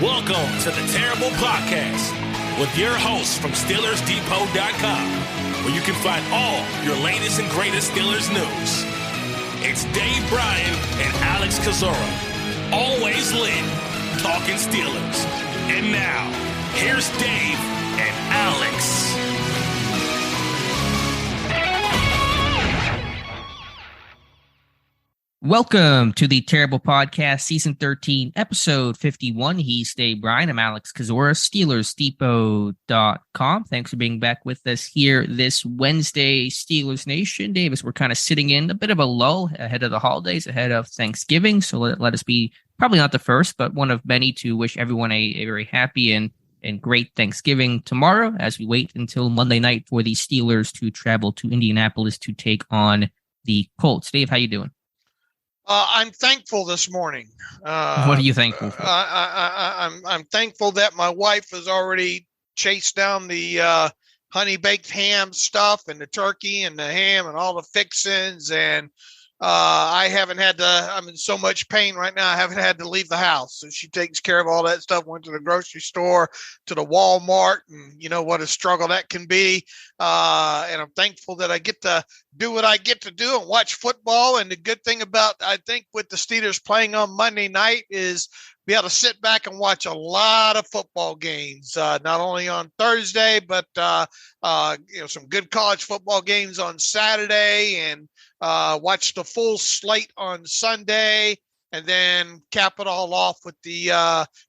Welcome to the Terrible Podcast with your hosts from SteelersDepot.com, where you can find all your latest and greatest Steelers news. It's Dave Bryan and Alex Kozora, always lit, talking Steelers. And now, here's Dave and Alex. Welcome to the Terrible Podcast, Season 13, Episode 51. He's Dave Bryan. I'm Alex Kozora, SteelersDepot.com. Thanks for being back with us here this Wednesday, Steelers Nation. Davis, we're kind of sitting in a bit of a lull ahead of the holidays, ahead of Thanksgiving. So let us be probably not the first, but one of many to wish everyone a very happy and great Thanksgiving tomorrow as we wait until Monday night for the Steelers to travel to Indianapolis to take on the Colts. Dave, how you doing? I'm thankful this morning. What are you thankful for? I'm thankful that my wife has already chased down the honey baked ham stuff and the turkey and the ham and all the fixings, and I haven't had to. I'm in so much pain right now. I haven't had to leave the house, so she takes care of all that stuff. Went to the grocery store, to the Walmart, and you know what a struggle that can be. And I'm thankful that I get to do what I get to do and watch football. And the good thing about, I think, with the Steelers playing on Monday night is be able to sit back and watch a lot of football games, not only on Thursday, but some good college football games on Saturday, and watch the full slate on Sunday, and then cap it all off with the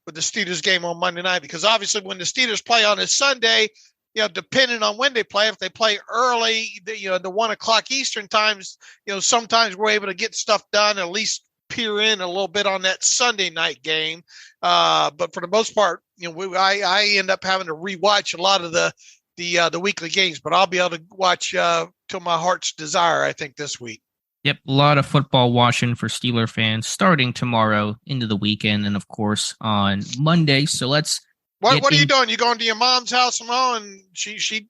Steelers game on Monday night. Because obviously, when the Steelers play on a Sunday, depending on when they play, if they play early, the 1:00 Eastern times, sometimes we're able to get stuff done, at least peer in a little bit on that Sunday night game. But for the most part, I end up having to rewatch a lot of the weekly games, but I'll be able to watch till my heart's desire, I think, this week. Yep, a lot of football watching for Steeler fans starting tomorrow into the weekend, and of course on Monday. So let's. What are you doing? You going to your mom's house tomorrow, and she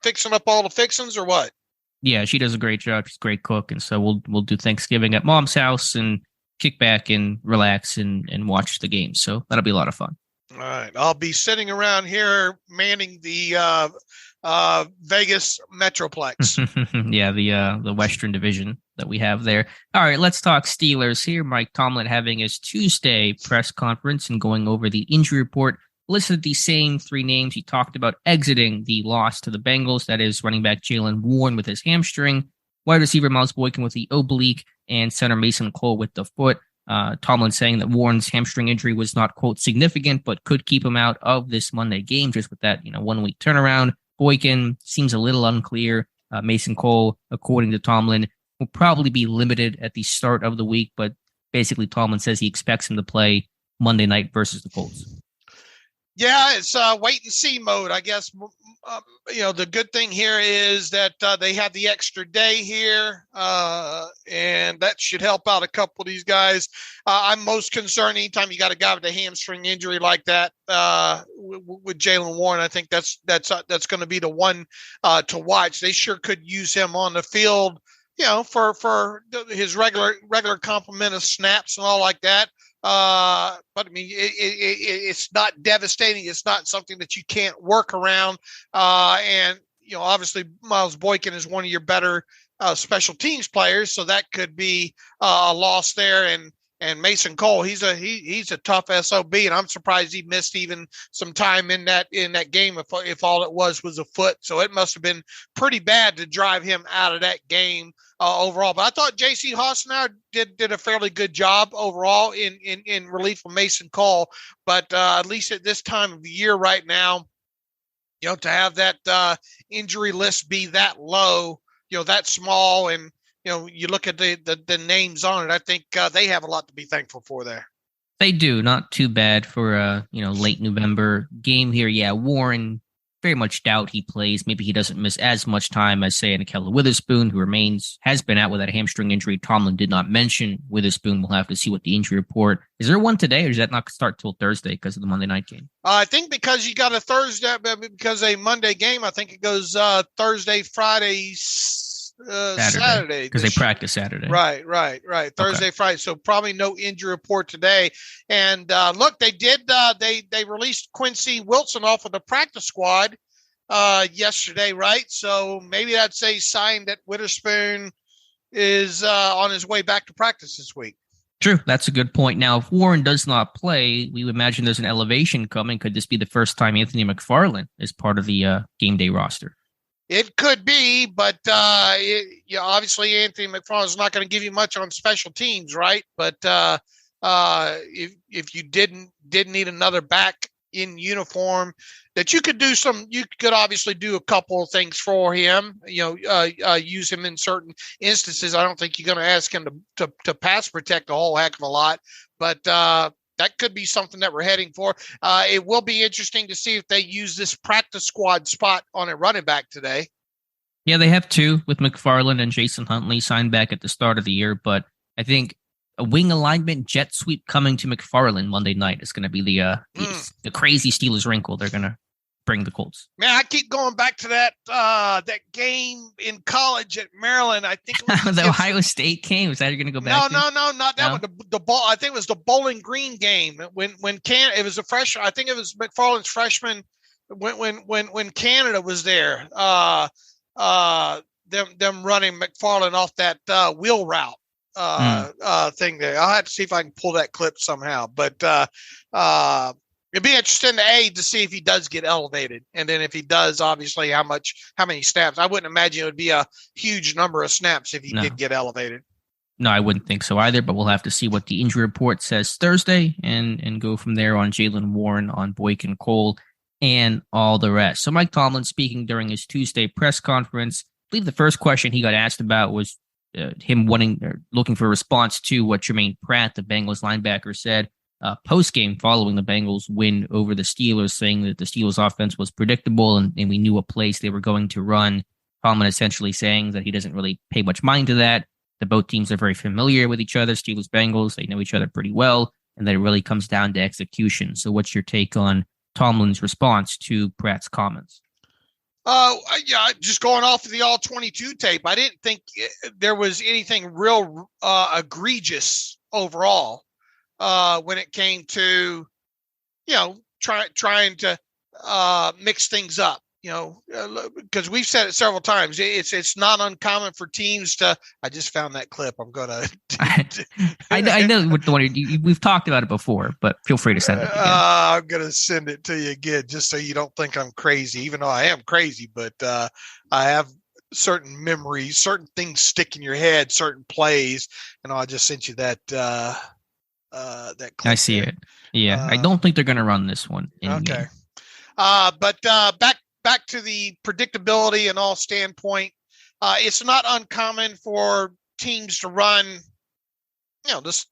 fixing up all the fixings, or what? Yeah, she does a great job. She's a great cook, and so we'll do Thanksgiving at mom's house and kick back and relax and watch the game. So that'll be a lot of fun. All right, I'll be sitting around here manning the Vegas Metroplex. Yeah, the Western Division that we have there. All right, let's talk Steelers here. Mike Tomlin having his Tuesday press conference and going over the injury report. Listed the same three names he talked about exiting the loss to the Bengals. That is running back Jaylen Warren with his hamstring, wide receiver Miles Boykin with the oblique, and center Mason Cole with the foot. Tomlin saying that Warren's hamstring injury was not, quote, significant, but could keep him out of this Monday game just with that 1 week turnaround. Boykin seems a little unclear. Mason Cole, according to Tomlin, will probably be limited at the start of the week, but basically Tomlin says he expects him to play Monday night versus the Colts. Yeah, it's wait and see mode, I guess. The good thing here is that they have the extra day here, and that should help out a couple of these guys. I'm most concerned anytime you got a guy with a hamstring injury like that with Jaylen Warren. I think that's going to be the one to watch. They sure could use him on the field, for his regular complement of snaps and all like that. But I mean, it's not devastating. It's not something that you can't work around. And obviously Miles Boykin is one of your better special teams players, so that could be a loss there. And Mason Cole, he's a tough SOB, and I'm surprised he missed even some time in that game if all it was a foot. So it must have been pretty bad to drive him out of that game overall. But I thought J.C. Hassenauer did a fairly good job overall in relief of Mason Cole. But at least at this time of the year right now, to have that injury list be that low, that small, and you look at the names on it, I think they have a lot to be thankful for there. They do. Not too bad for a late November game here. Yeah, Warren, very much doubt he plays. Maybe he doesn't miss as much time as, say, Nikella Witherspoon, who has been out with that hamstring injury. Tomlin did not mention Witherspoon. We'll have to see what the injury report. Is there one today, or does that not start till Thursday because of the Monday night game? I think because you got a Thursday, because a Monday game, I think it goes Thursday, Friday, Saturday. Because they practice Saturday. Right. Thursday, okay. Friday. So probably no injury report today. And look, they did. They released Quincy Wilson off of the practice squad yesterday, right? So maybe that's a sign that Witherspoon is on his way back to practice this week. True. That's a good point. Now, if Warren does not play, we would imagine there's an elevation coming. Could this be the first time Anthony McFarland is part of the game day roster? It could be, but obviously Anthony McFarland is not going to give you much on special teams, right? But if you didn't need another back in uniform, that you could obviously do a couple of things for him. Use him in certain instances. I don't think you're going to ask him to pass protect a whole heck of a lot, but that could be something that we're heading for. It will be interesting to see if they use this practice squad spot on a running back today. Yeah, they have two with McFarland and Jason Huntley signed back at the start of the year, but I think a wing alignment jet sweep coming to McFarland Monday night is going to be the crazy Steelers wrinkle they're going to bring the Colts. Man, I keep going back to that game in college at Maryland. I think it was the Ohio State game. Is that you're going to go back? No, not that one. The ball. I think it was the Bowling Green game when it was a freshman. I think it was McFarland's freshman when Canada was there. Them running McFarland off that wheel route thing there. I'll have to see if I can pull that clip somehow. But it'd be interesting to see if he does get elevated, and then if he does, obviously how many snaps. I wouldn't imagine it would be a huge number of snaps if he did get elevated. No, I wouldn't think so either, but we'll have to see what the injury report says Thursday and go from there on Jaylen Warren, on Boykin Cole, and all the rest. So Mike Tomlin speaking during his Tuesday press conference. I believe the first question he got asked about was him looking for a response to what Jermaine Pratt, the Bengals linebacker, said post-game following the Bengals win over the Steelers, saying that the Steelers offense was predictable and we knew what plays they were going to run. Tomlin essentially saying that he doesn't really pay much mind to that. The both teams are very familiar with each other, Steelers, Bengals. They know each other pretty well, and that it really comes down to execution. So what's your take on Tomlin's response to Pratt's comments? Yeah, just going off of the all 22 tape, I didn't think there was anything real egregious overall when it came to, trying to mix things up, because we've said it several times. It's not uncommon for teams to. I just found that clip. I'm gonna. I know what the one we've talked about it before, but feel free to send it again. I'm gonna send it to you again, just so you don't think I'm crazy, even though I am crazy. But I have certain memories, certain things stick in your head, certain plays, and I just sent you that. That clip I see it. Yeah, I don't think they're gonna run this one. Okay. But back to the predictability and all standpoint, it's not uncommon for teams to run, this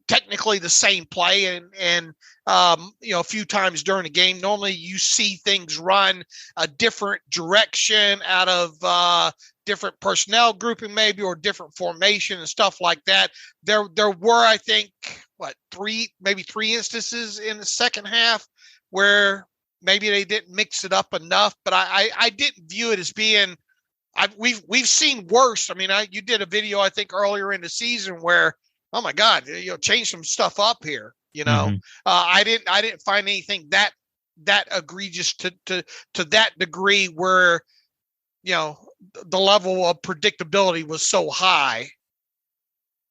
technically the same play and a few times during the game. Normally you see things run a different direction out of different personnel grouping maybe, or different formation and stuff like that. There were, I think, three instances in the second half where maybe they didn't mix it up enough, but I didn't view it as being. We've seen worse. I mean, you did a video I think earlier in the season where, oh my God, change some stuff up here. Mm-hmm. I didn't find anything that egregious to that degree where, the level of predictability was so high.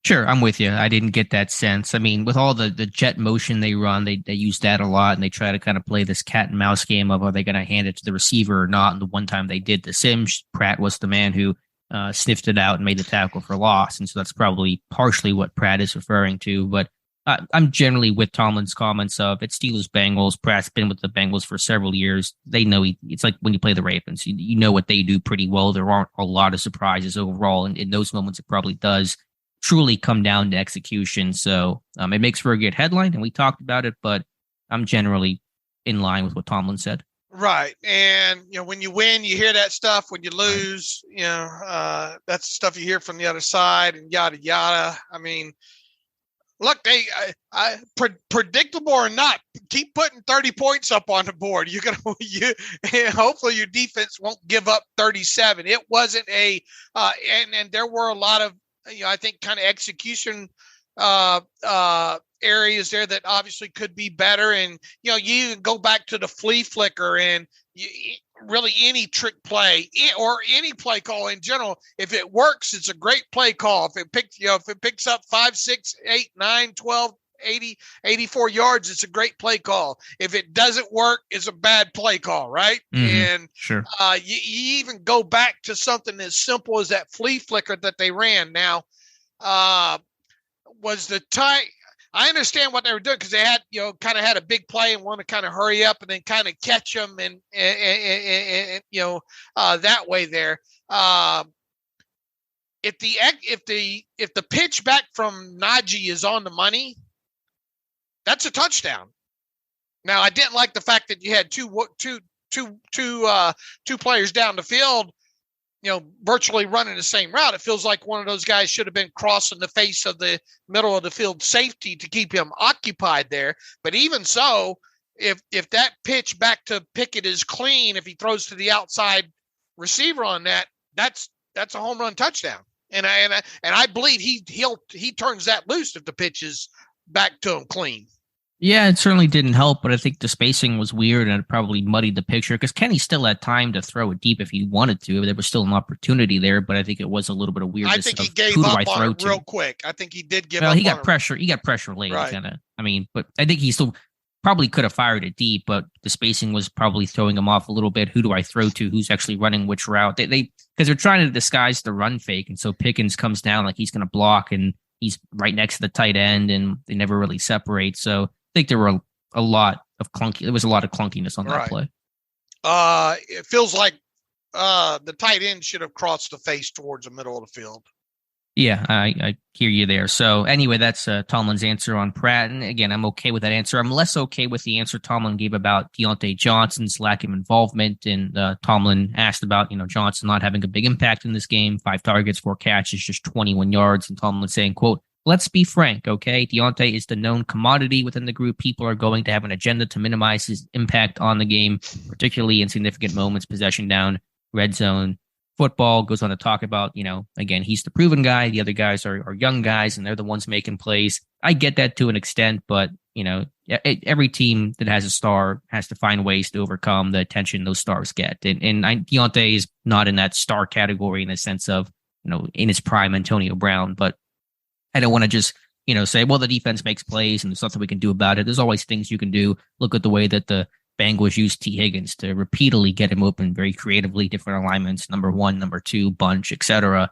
Sure, I'm with you. I didn't get that sense. I mean, with all the jet motion they run, they use that a lot, and they try to kind of play this cat and mouse game of, are they going to hand it to the receiver or not? And the one time they did the Sims, Pratt was the man who sniffed it out and made the tackle for loss. And so that's probably partially what Pratt is referring to. But I'm generally with Tomlin's comments of it's Steelers, Bengals. Pratt's been with the Bengals for several years. They know it's like when you play the Ravens. You know what they do pretty well. There aren't a lot of surprises overall. And in those moments, it probably does truly come down to execution. So it makes for a good headline, and we talked about it, but I'm generally in line with what Tomlin said. Right. And, when you win, you hear that stuff. When you lose, that's the stuff you hear from the other side and yada, yada. I mean, Look, predictable or not, keep putting 30 points up on the board. Hopefully your defense won't give up 37. It wasn't and there were a lot of, I think kind of execution areas there that obviously could be better. And, you go back to the flea flicker and really any trick play or any play call in general. If it works, it's a great play call. If it picks up 5, 6, 8, 9, 12, 80, 84 yards, it's a great play call. If it doesn't work, it's a bad play call, right? Mm-hmm. And sure. You even go back to something as simple as that flea flicker that they ran. Now, was the time I understand what they were doing because they had, kind of had a big play and want to kind of hurry up and then kind of catch them and that way there. If the pitch back from Najee is on the money, that's a touchdown. Now, I didn't like the fact that you had two players down the field, virtually running the same route. It feels like one of those guys should have been crossing the face of the middle of the field safety to keep him occupied there. But even so, if that pitch back to Pickett is clean, if he throws to the outside receiver on that, that's a home run touchdown. And I believe he turns that loose if the pitch is back to him clean. Yeah, it certainly didn't help, but I think the spacing was weird and it probably muddied the picture because Kenny still had time to throw it deep if he wanted to. There was still an opportunity there, but I think it was a little bit of weirdness. I think he gave up on it real quick. I think he did give up. He got pressure. He got pressure late. Right. But I think he still probably could have fired it deep, but the spacing was probably throwing him off a little bit. Who do I throw to? Who's actually running which route? Because they're trying to disguise the run fake, and so Pickens comes down like he's going to block, and he's right next to the tight end, and they never really separate. So I think there were a lot of clunkiness on that play. It feels like the tight end should have crossed the face towards the middle of the field. Yeah, I hear you there. So anyway, that's Tomlin's answer on Pratt. And again, I'm okay with that answer. I'm less okay with the answer Tomlin gave about Diontae Johnson's lack of involvement. And Tomlin asked about, Johnson not having a big impact in this game. 5 targets, 4 catches, just 21 yards. And Tomlin saying, quote, "Let's be frank, okay? Diontae is the known commodity within the group. People are going to have an agenda to minimize his impact on the game, particularly in significant moments, possession down, red zone. Football." Goes on to talk about, again, he's the proven guy. The other guys are young guys, and they're the ones making plays. I get that to an extent, but, every team that has a star has to find ways to overcome the attention those stars get. And Diontae is not in that star category in the sense of, in his prime Antonio Brown, but I don't want to just, say, well, the defense makes plays and there's nothing we can do about it. There's always things you can do. Look at the way that the Bengals used T. Higgins to repeatedly get him open very creatively, different alignments, number 1, number 2, bunch, etc.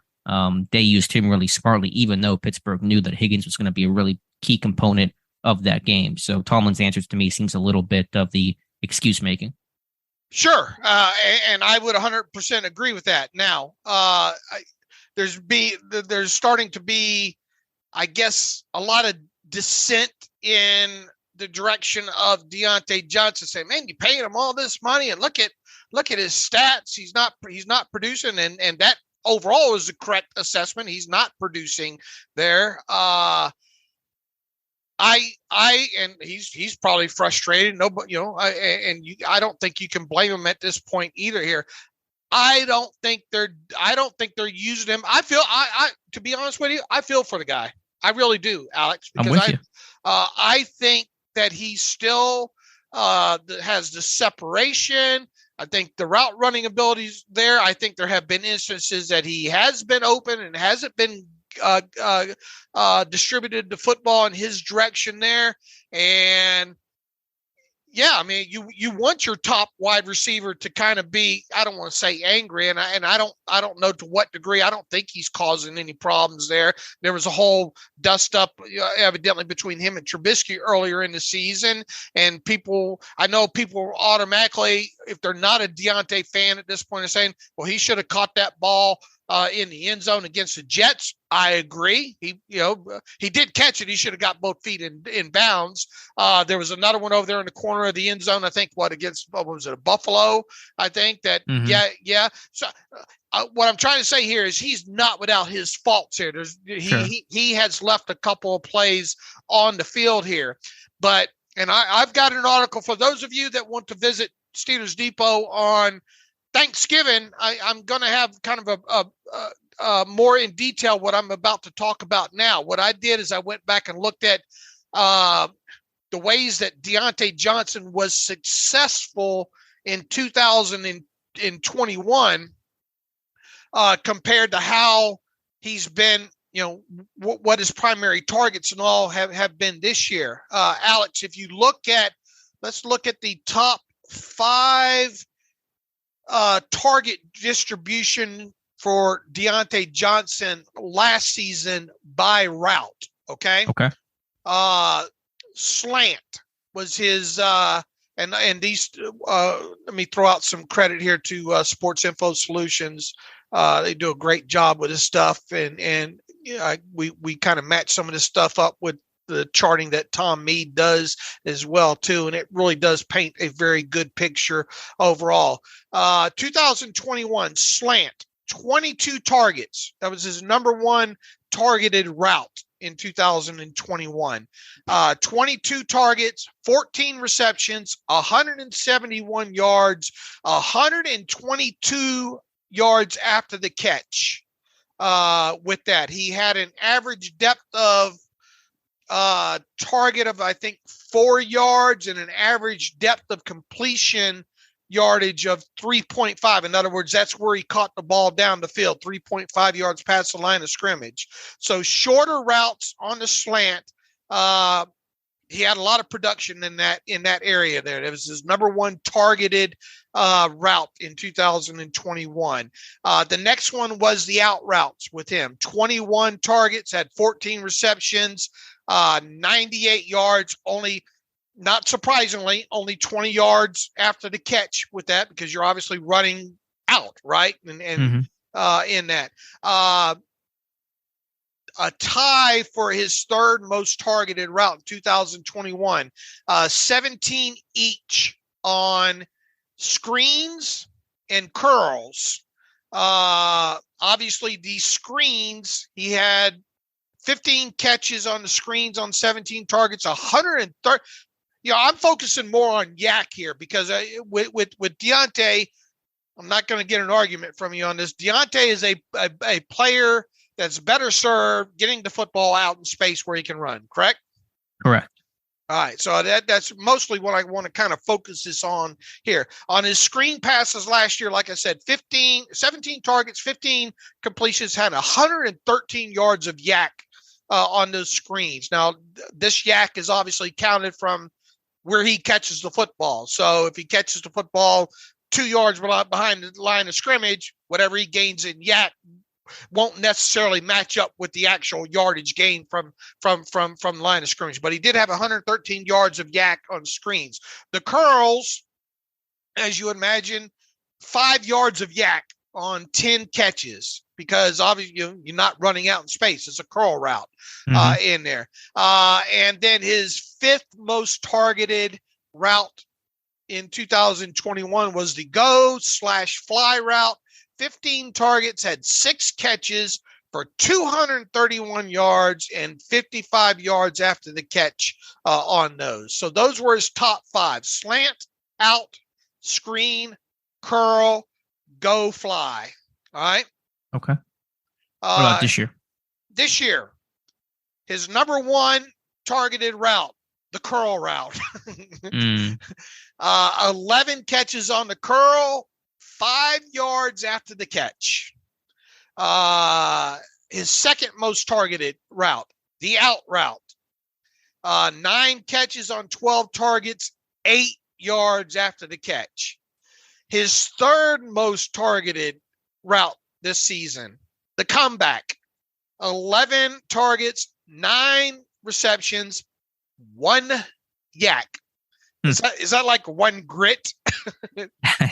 They used him really smartly, even though Pittsburgh knew that Higgins was going to be a really key component of that game. So Tomlin's answers to me seems a little bit of the excuse making. Sure. And I would 100% agree with that. Now, there's starting to be, I guess, a lot of dissent in the direction of Diontae Johnson, saying, "Man, you paying him all this money, and look at his stats. He's not producing." And that overall is the correct assessment. He's not producing there. And he's probably frustrated. Nobody, I don't think you can blame him at this point either. Here, I don't think they're using him. I to be honest with you, I feel for the guy. I really do, Alex, because I think that he still has the separation. I think the route running abilities there. I think there have been instances that he has been open and hasn't been distributed the football in his direction there. And yeah, I mean, you want your top wide receiver to kind of be, I don't want to say angry, and I don't know to what degree. I don't think he's causing any problems there. There was a whole dust up evidently between him and Trubisky earlier in the season, and I know people automatically, if they're not a Diontae fan at this point, are saying, well, he should have caught that ball in the end zone against the Jets. I agree. He did catch it. He should have got both feet in bounds. There was another one over there in the corner of the end zone. I think against Buffalo? I think that, yeah. So what I'm trying to say here is he's not without his faults here. He has left a couple of plays on the field here, but I've got an article for those of you that want to visit Steelers Depot on Thanksgiving. I'm going to have kind of a more in detail what I'm about to talk about now. What I did is I went back and looked at the ways that Diontae Johnson was successful in 2021 compared to how he's been, what his primary targets and all have been this year. Alex, if you let's look at the top 5 target distribution for Diontae Johnson last season by route. Okay. Slant was his, and these, let me throw out some credit here to Sports Info Solutions. They do a great job with this stuff. And we kind of match some of this stuff up with the charting that Tom Mead does as well too. And it really does paint a very good picture overall. 2021 slant, 22 targets. That was his number one targeted route in 2021. 22 targets, 14 receptions, 171 yards, 122 yards after the catch. With that, he had an average depth of target of, I think, 4 yards and an average depth of completion yardage of 3.5. In other words, that's where he caught the ball down the field, 3.5 yards past the line of scrimmage. So shorter routes on the slant. He had a lot of production in that area there. That was his number one targeted route in 2021. The next one was the out routes with him. 21 targets, had 14 receptions, 98 yards, only, not surprisingly, only 20 yards after the catch with that, because you're obviously running out, right? And in that. A tie for his third most targeted route in 2021, 17 each on screens and curls. Obviously, these screens, he had 15 catches on the screens on 17 targets, 130. I'm focusing more on Yak here because with Diontae, I'm not going to get an argument from you on this. Diontae is a player that's better served getting the football out in space where he can run, correct? Correct. All right, so that's mostly what I want to kind of focus this on here. On his screen passes last year, like I said, 17 targets, 15 completions, had 113 yards of yak on those screens. Now, this yak is obviously counted from where he catches the football. So if he catches the football 2 yards behind the line of scrimmage, whatever he gains in yak won't necessarily match up with the actual yardage gain from the line of scrimmage. But he did have 113 yards of yak on screens. The curls, as you would imagine, 5 yards of yak on 10 catches, because obviously you're not running out in space. It's a curl route in there. And then his fifth most targeted route in 2021 was the go/fly route. 15 targets, had 6 catches for 231 yards and 55 yards after the catch on those. So those were his top 5: slant, out, screen, curl, go, fly. All right. Okay. What about this year? This year, his number one targeted route, the curl route. 11 catches on the curl, 5 yards after the catch. His second most targeted route, the out route. 9 catches on 12 targets, 8 yards after the catch. His third most targeted route this season, the comeback. 11 targets, 9 receptions, 1 yak. Is that like 1 grit?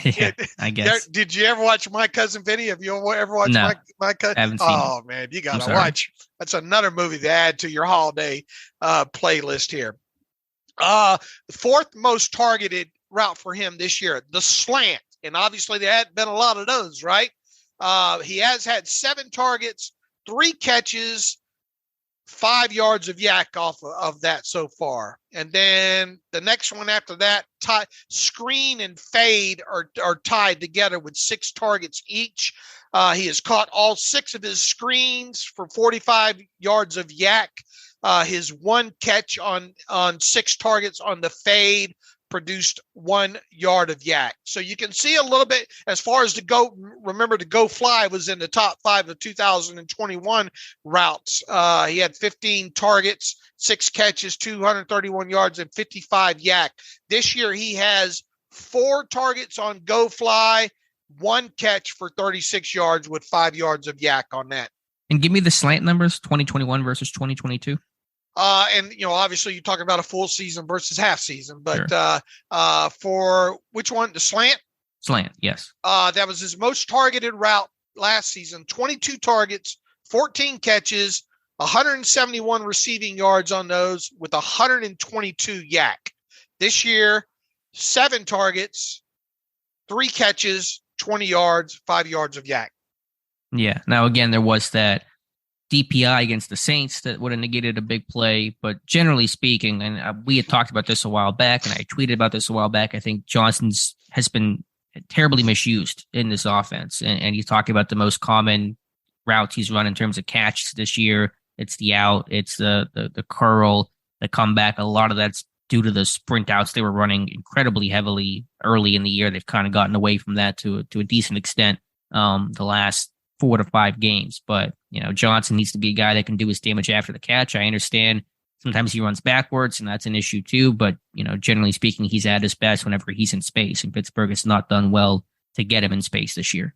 Yeah, I guess. Did you ever watch My Cousin Vinny? Have you ever watched My Cousin? I haven't seen it. Man, you got to watch. That's another movie to add to your holiday playlist here. The fourth most targeted route for him this year, the slant. And obviously there hadn't been a lot of those, right? He has had 7 targets, 3 catches, 5 yards of yak off of that so far. And then the next one after that, screen and fade are tied together with 6 targets each. He has caught all 6 of his screens for 45 yards of yak. His 1 catch on 6 targets on the fade produced 1 yard of yak. So you can see a little bit as far as remember the go fly was in the top 5 of 2021 routes. He had 15 targets, 6 catches, 231 yards, and 55 yak. This year he has 4 targets on go fly, 1 catch for 36 yards with 5 yards of yak on that. And give me the slant numbers, 2021 versus 2022. And, obviously you're talking about a full season versus half season, but sure. For which one? The slant? Slant, yes. That was his most targeted route last season. 22 targets, 14 catches, 171 receiving yards on those with 122 yak. This year, 7 targets, 3 catches, 20 yards, 5 yards of yak. Yeah. Now, again, there was that DPI against the Saints that would have negated a big play. But generally speaking, and we had talked about this a while back, and I tweeted about this a while back, I think Johnson's has been terribly misused in this offense. And he's talking about the most common routes he's run in terms of catches this year. It's the out, it's the curl, the comeback. A lot of that's due to the sprint outs they were running incredibly heavily early in the year. They've kind of gotten away from that to a decent extent the last 4 to 5 games. But, Johnson needs to be a guy that can do his damage after the catch. I understand sometimes he runs backwards, and that's an issue too. But, generally speaking, he's at his best whenever he's in space. And Pittsburgh has not done well to get him in space this year.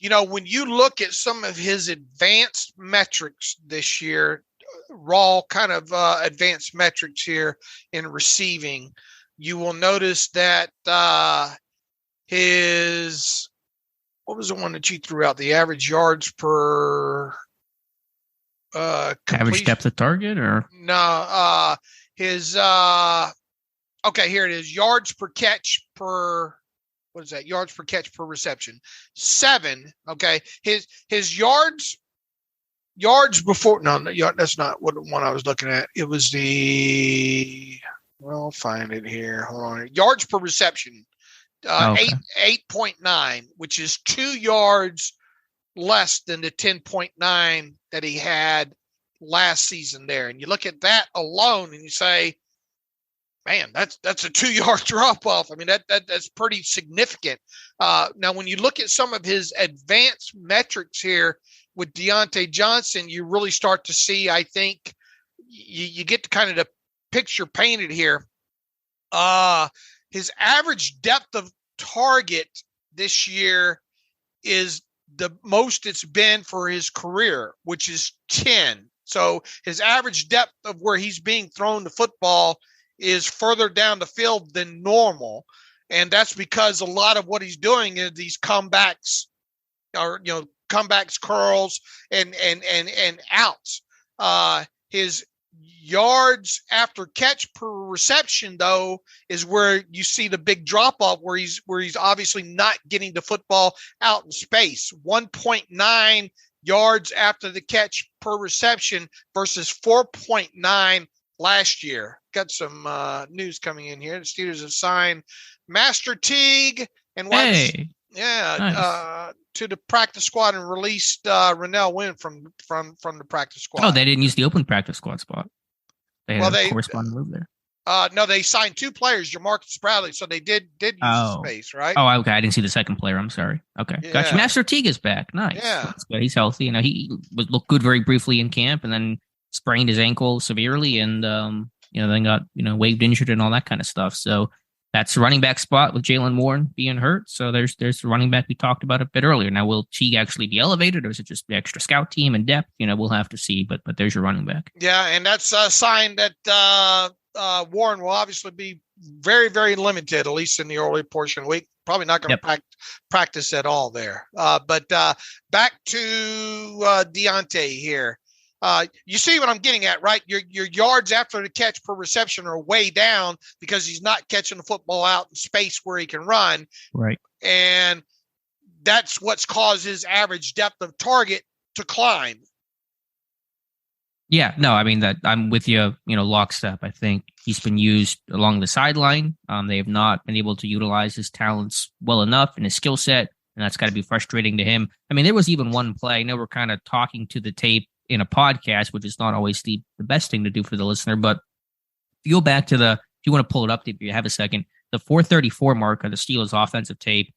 When you look at some of his advanced metrics this year, raw kind of advanced metrics here in receiving, you will notice that his, what was the one that you threw out? The average yards per average depth of target, or no? His okay, here it is. Yards per catch per. What is that? Yards per catch per reception. 7. Okay. His yards before. No, that's not what one I was looking at. It was I'll find it here. Hold on. Yards per reception. 8.9, which is 2 yards less than the 10.9 that he had last season there. And you look at that alone and you say, man, that's a 2-yard drop off. I mean, that's pretty significant. Now, when you look at some of his advanced metrics here with Diontae Johnson, you really start to see, I think, you get to kind of the picture painted here. His average depth of target this year is the most it's been for his career, which is 10. So his average depth of where he's being thrown the football is further down the field than normal. And that's because a lot of what he's doing is these comebacks or, comebacks, curls, and outs. His yards after catch per reception, though, is where you see the big drop off, where he's obviously not getting the football out in space. 1.9 yards after the catch per reception versus 4.9 last year. Got some news coming in here. The Steelers have signed Master Teague and nice. To the practice squad and released Rennell Wynn from the practice squad. Oh, they didn't use the open practice squad spot. They had a corresponding move there. No, they signed 2 players, Jamarcus Bradley, so they did use the space, right? Oh, okay. I didn't see the second player. I'm sorry. Okay, gotcha. Master Teague is back. Nice. Yeah, that's good. He's healthy. He looked good very briefly in camp, and then sprained his ankle severely, and then got waived injured and all that kind of stuff. So that's the running back spot with Jalen Warren being hurt. So there's the running back we talked about a bit earlier. Now, will Teague actually be elevated, or is it just the extra scout team and depth? We'll have to see. But there's your running back. Yeah, and that's a sign that Warren will obviously be very, very limited, at least in the early portion of the week. Probably not going to practice at all there. But back to Diontae here. You see what I'm getting at, right? Your yards after the catch per reception are way down because he's not catching the football out in space where he can run. Right. And that's what's caused his average depth of target to climb. Yeah, no, I mean that I'm with you, lockstep. I think he's been used along the sideline. They have not been able to utilize his talents well enough and his skill set, and that's got to be frustrating to him. I mean, there was even one play. I know we're kind of talking to the tape in a podcast, which is not always the best thing to do for the listener, but if you go back to if you want to pull it up, if you have a second, the 4:34 mark of the Steelers offensive tape,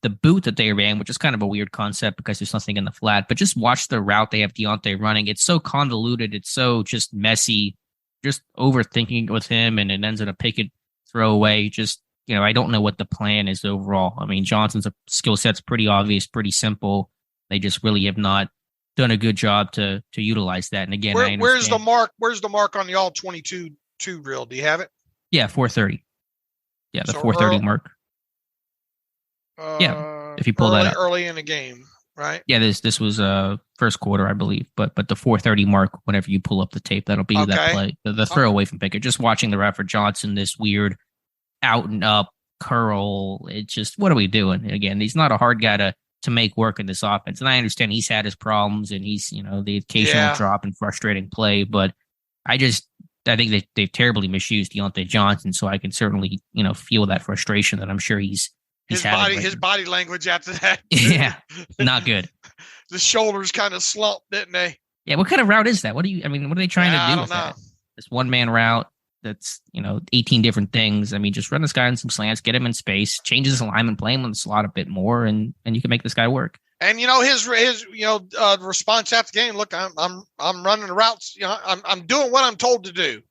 the boot that they ran, which is kind of a weird concept because there's nothing in the flat, but just watch the route they have Diontae running. It's so convoluted. It's so just messy, just overthinking it with him, and it ends in a Pickett throwaway. Just, I don't know what the plan is overall. I mean, Johnson's skill set's pretty obvious, pretty simple. They just really have not done a good job to utilize that. And again, where's the mark? Where's the mark on the all 22 drill? Do you have it? Yeah, 4:30. Yeah, the 4:30 mark. Yeah, if you pull that up. Early in the game, right? Yeah, this was first quarter, I believe. But the 4:30 mark, whenever you pull up the tape, that'll be that play. The throwaway from Pickett. Just watching the ref for Johnson, this weird out and up curl. It's just, what are we doing? Again, he's not a hard guy to make work in this offense. And I understand he's had his problems and he's, the occasional drop and frustrating play. But I think they've terribly misused Diontae Johnson. So I can certainly, feel that frustration that I'm sure his body language after that. Yeah, not good. The shoulders kind of slumped, didn't they? Yeah, what kind of route is that? What are they trying to do with that? This one-man route that's, 18 different things. I mean, just run this guy on some slants, get him in space, change his alignment, play him on the slot a bit more, and you can make this guy work. And his response after the game, look, I'm running the routes, I'm doing what I'm told to do,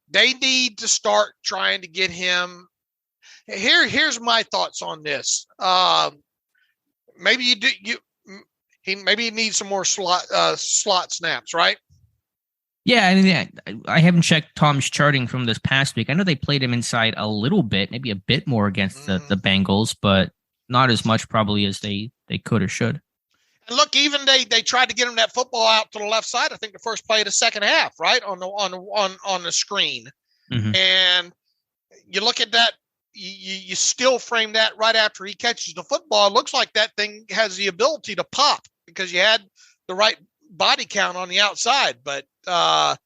They need to start trying to get him. Here's my thoughts on this. Maybe he needs some more slot snaps, right? Yeah, I mean, I haven't checked Tom's charting from this past week. I know they played him inside a little bit, maybe a bit more against the Bengals, but not as much probably as they could or should. And look, even they tried to get him that football out to the left side. I think the first play of the second half, right on the screen, and you look at that. You still frame that right after he catches the football. It looks like that thing has the ability to pop because you had the right body count on the outside. But no,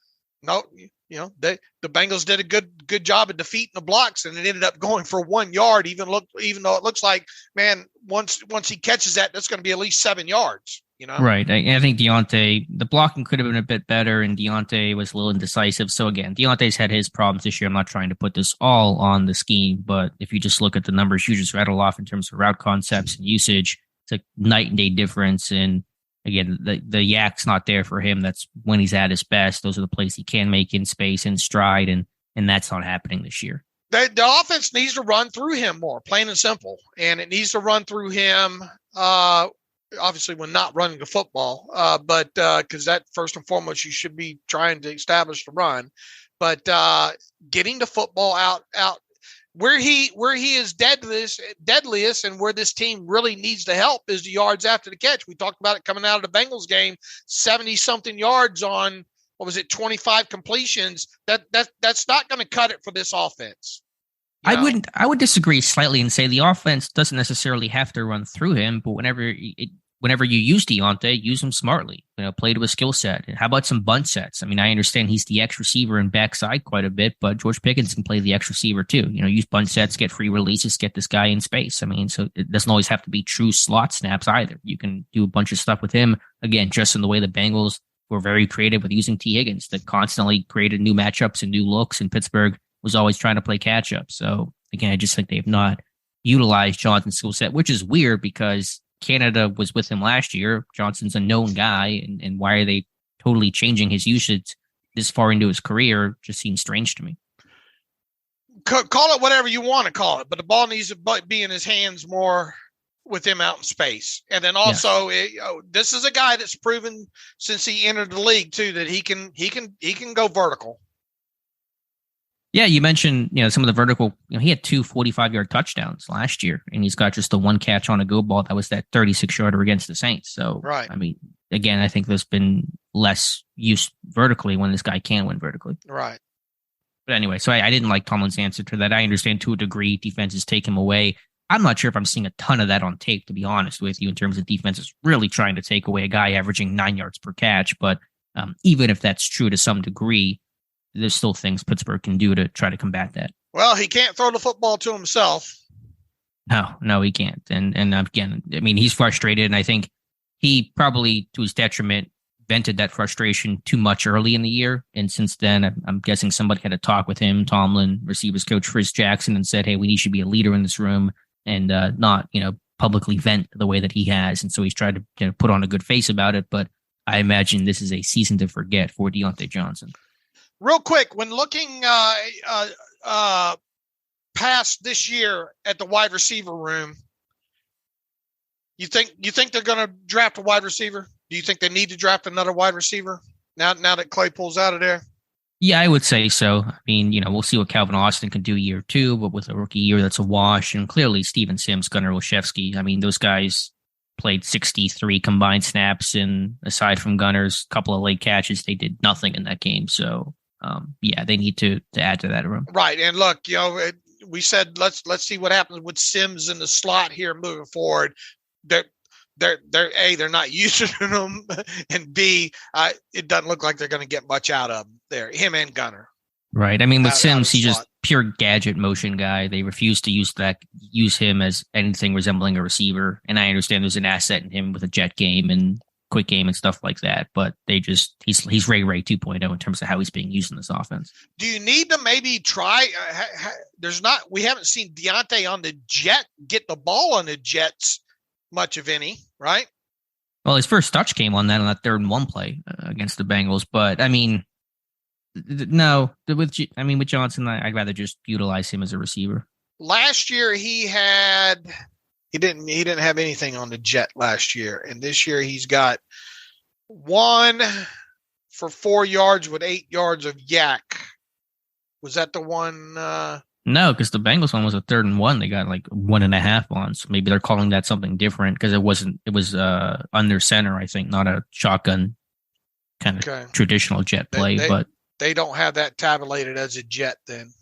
the Bengals did a good job of defeating the blocks, and it ended up going for 1 yard. Even though it looks like, man, once he catches that's going to be at least 7 yards. Right. I think the blocking could have been a bit better, and Diontae was a little indecisive. So again, Diontae's had his problems this year. I'm not trying to put this all on the scheme, but if you just look at the numbers you just rattled off in terms of route concepts and usage, it's a night and day difference. And again, the yak's not there for him. That's when he's at his best. Those are the plays he can make in space, in stride, and that's not happening this year. The offense needs to run through him more, plain and simple, and it needs to run through him. Obviously, when not running the football, but because that first and foremost, you should be trying to establish the run. But getting the football out where he is deadliest, and where this team really needs the help is the yards after the catch. We talked about it coming out of the Bengals game, 70-something yards on 25 completions. That's not going to cut it for this offense. I would disagree slightly and say the offense doesn't necessarily have to run through him, but whenever you use Diontae, use him smartly. Play to his skill set. How about some bunt sets? I mean, I understand he's the X receiver and backside quite a bit, but George Pickens can play the X receiver too. Use bunt sets, get free releases, get this guy in space. I mean, so it doesn't always have to be true slot snaps either. You can do a bunch of stuff with him. Again, just in the way the Bengals were very creative with using T. Higgins, that constantly created new matchups and new looks, and Pittsburgh was always trying to play catch up. So again, I just think they've not utilized Johnson's skill set, which is weird because Canada was with him last year. Johnson's a known guy, and why are they totally changing his usage this far into his career? Just seems strange to me. Call it whatever you want to call it, but the ball needs to be in his hands more with him out in space. And then also, this is a guy that's proven since he entered the league too that he can go vertical. Yeah, you mentioned, some of the vertical, he had 2 45-yard touchdowns last year, and he's got just the one catch on a go ball. That was that 36-yarder against the Saints. So, right. I mean, again, I think there's been less use vertically when this guy can win vertically. Right. But anyway, so I didn't like Tomlin's answer to that. I understand to a degree defenses take him away. I'm not sure if I'm seeing a ton of that on tape, to be honest with you, in terms of defenses really trying to take away a guy averaging 9 yards per catch. But even if that's true to some degree, there's still things Pittsburgh can do to try to combat that. Well, he can't throw the football to himself. No, he can't. And again, I mean, he's frustrated, and I think he probably, to his detriment, vented that frustration too much early in the year. And since then, I'm guessing somebody had a talk with him, Tomlin, receivers coach Chris Jackson, and said, hey, we need to be a leader in this room and not, publicly vent the way that he has. And so he's tried to put on a good face about it. But I imagine this is a season to forget for Diontae Johnson. Real quick, when looking past this year at the wide receiver room, you think they're going to draft a wide receiver? Do you think they need to draft another wide receiver now that Claypool's out of there? Yeah, I would say so. I mean, we'll see what Calvin Austin can do year 2, but with a rookie year, that's a wash. And clearly, Steven Sims, Gunnar Olszewski, I mean, those guys played 63 combined snaps, and aside from Gunner's couple of late catches, they did nothing in that game. So, they need to add to that room. Right, and look, we said let's see what happens with Sims in the slot here moving forward. They're A, they're not using them, and B, it doesn't look like they're going to get much out of him and Gunner. Right. I mean, with Sims, he's just pure gadget motion guy. They refuse to use him as anything resembling a receiver. And I understand there's an asset in him with a jet game and quick game and stuff like that. But he's Ray 2.0 in terms of how he's being used in this offense. Do you need to maybe try? We haven't seen Diontae on the jet get the ball on the Jets much of any, right? Well, his first touch came on that 3rd and 1 play against the Bengals. But I mean, no, with Johnson, I'd rather just utilize him as a receiver. Last year he didn't have anything on the jet last year, and this year he's got 1 for 4 yards with 8 yards of yak. Was that the one? No, because the Bengals one was a 3rd and 1. They got like 1.5 on, so maybe they're calling that something different because it was under center, I think, not a shotgun kind of traditional jet play. But they don't have that tabulated as a jet then.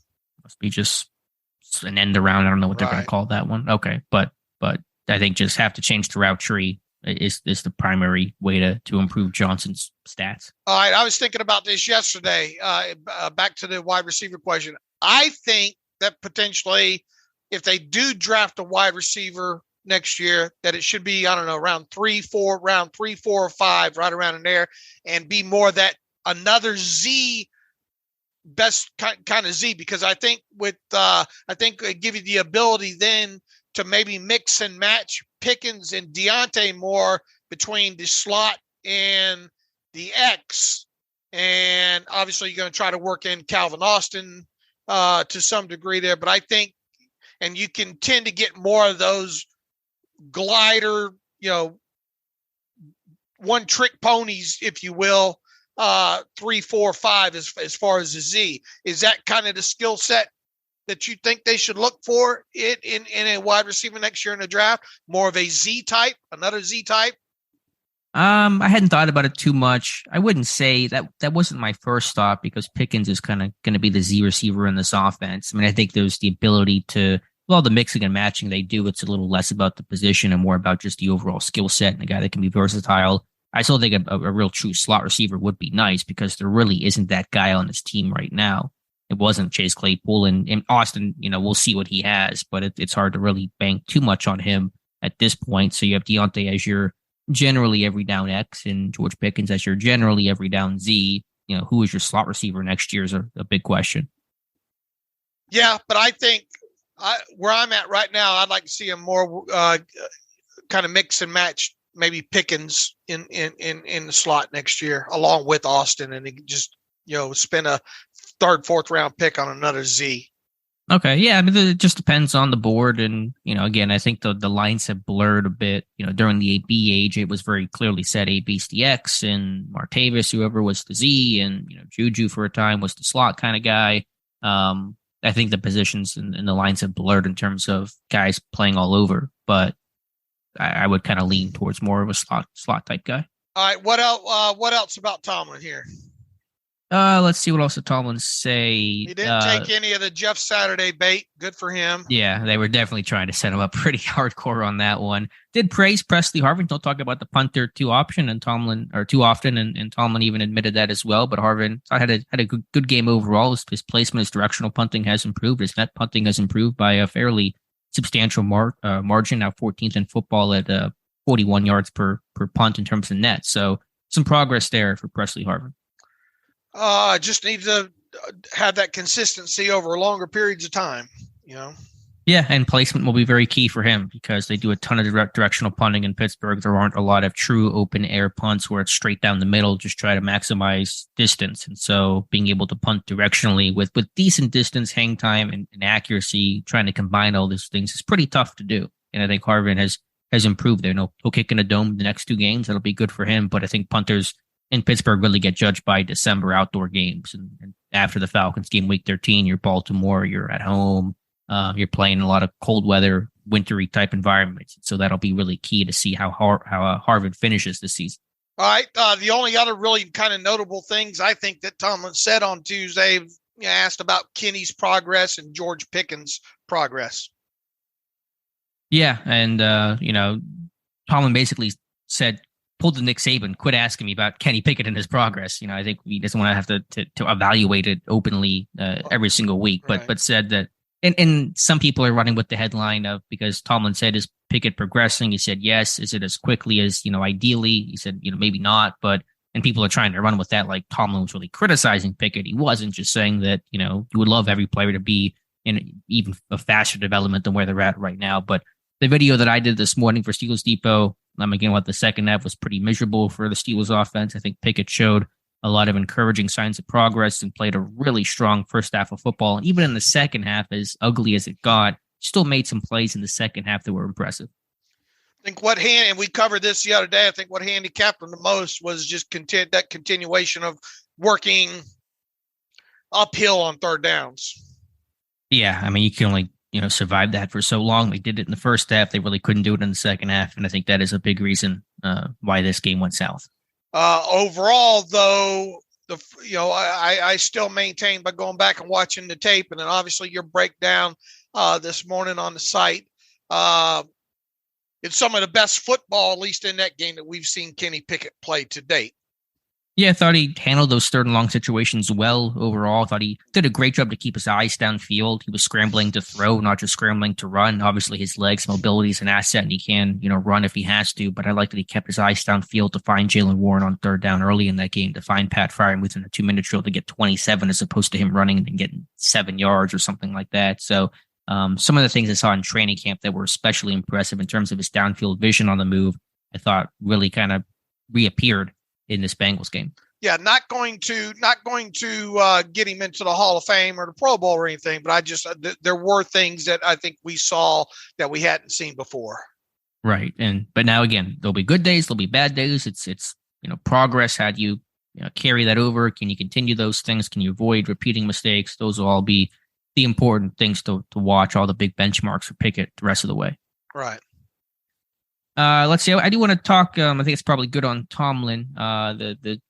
Must be just an end around. I don't know what they're going to call that one. Okay, but I think just have to change the route tree is the primary way to improve Johnson's stats. All right, I was thinking about this yesterday. Back to the wide receiver question. I think that potentially, if they do draft a wide receiver next year, that it should be, I don't know, round 3, 4, or 5, right around in there, and be more that another Z, best kind of Z, because I think it give you the ability then to maybe mix and match Pickens and Diontae more between the slot and the X. And obviously you're going to try to work in Calvin Austin to some degree there, but I think, and you can tend to get more of those glider, one trick ponies, if you will, 3, 4, 5 as far as the Z. Is that kind of the skill set that you think they should look for in a wide receiver next year in the draft? More of a Z type, another Z type? I hadn't thought about it too much. I wouldn't say that wasn't my first thought because Pickens is kind of going to be the Z receiver in this offense. I mean, I think there's the ability to, with all the mixing and matching they do, it's a little less about the position and more about just the overall skill set and a guy that can be versatile. I still think a real true slot receiver would be nice because there really isn't that guy on this team right now. It wasn't Chase Claypool and Austin, we'll see what he has, but it's hard to really bank too much on him at this point. So you have Diontae as your generally every down X and George Pickens as your generally every down Z. Who is your slot receiver next year is a big question. Yeah, but I think where I'm at right now, I'd like to see him more kind of mix and match, maybe Pickens in the slot next year, along with Austin, and just spend a 3rd, 4th round pick on another Z. Okay, yeah, I mean, it just depends on the board, and again, I think the lines have blurred a bit. During the AB age, it was very clearly said AB's the X, and Martavis, whoever was the Z, and Juju for a time was the slot kind of guy. I think the positions and the lines have blurred in terms of guys playing all over, but I would kind of lean towards more of a slot type guy. All right, what else about Tomlin here? Let's see what else did Tomlin say. He didn't take any of the Jeff Saturday bait. Good for him. Yeah, they were definitely trying to set him up pretty hardcore on that one. Did praise Presley Harvin. Don't talk about the punter too often, and Tomlin and Tomlin even admitted that as well. But Harvin had a good game overall. His placement, his directional punting has improved. His net punting has improved by a fairly substantial margin. Now 14th in football at 41 yards per punt in terms of net. So some progress there for Presley Harvin. Just need to have that consistency over longer periods of time, you know? Yeah, and placement will be very key for him because they do a ton of directional punting in Pittsburgh. There aren't a lot of true open air punts where it's straight down the middle, just try to maximize distance. And so being able to punt directionally with decent distance, hang time, and accuracy, trying to combine all these things is pretty tough to do. And I think Harvin has improved there. He'll kick in a dome the next 2 games. That'll be good for him. But I think punters in Pittsburgh really get judged by December outdoor games. And after the Falcons game, week 13, you're Baltimore, you're at home, you're playing a lot of cold weather, wintry type environments. So that'll be really key to see how Harvin finishes this season. All right. The only other really kind of notable things I think that Tomlin said on Tuesday, asked about Kenny's progress and George Pickens' progress. Yeah. And, Tomlin basically pulled the Nick Saban, quit asking me about Kenny Pickett and his progress. I think he doesn't want to have to evaluate it openly every single week, but said that, and some people are running with the headline of, because Tomlin said, is Pickett progressing? He said, yes. Is it as quickly as, ideally? He said, maybe not, and people are trying to run with that. Like Tomlin was really criticizing Pickett. He wasn't, just saying that, you would love every player to be in even a faster development than where they're at right now. But the video that I did this morning for Steelers Depot, again, the second half was pretty miserable for the Steelers offense. I think Pickett showed a lot of encouraging signs of progress and played a really strong first half of football. And even in the second half, as ugly as it got, still made some plays in the second half that were impressive. I think and we covered this the other day, I think what handicapped him the most was just that continuation of working uphill on third downs. Yeah, you can only survived that for so long. They did it in the first half. They really couldn't do it in the second half. And I think that is a big reason why this game went south. Overall, though, I still maintain, by going back and watching the tape, and then obviously your breakdown this morning on the site, it's some of the best football, at least in that game, that we've seen Kenny Pickett play to date. Yeah, I thought he handled those third and long situations well overall. I thought he did a great job to keep his eyes downfield. He was scrambling to throw, not just scrambling to run. Obviously, his legs, mobility is an asset, and he can, run if he has to. But I like that he kept his eyes downfield to find Jaylen Warren on third down early in that game, to find Pat Fryer within a 2-minute drill to get 27 as opposed to him running and getting 7 yards or something like that. So some of the things I saw in training camp that were especially impressive in terms of his downfield vision on the move, I thought really kind of reappeared in this Bengals game. Yeah, not going to get him into the Hall of Fame or the Pro Bowl or anything, but there were things that I think we saw that we hadn't seen before. Right, but now again, there'll be good days, there'll be bad days. It's progress. How do you carry that over? Can you continue those things? Can you avoid repeating mistakes? Those will all be the important things to watch. All the big benchmarks for Pickett the rest of the way. Right. Let's see. I do want to talk. I think it's probably good on Tomlin. The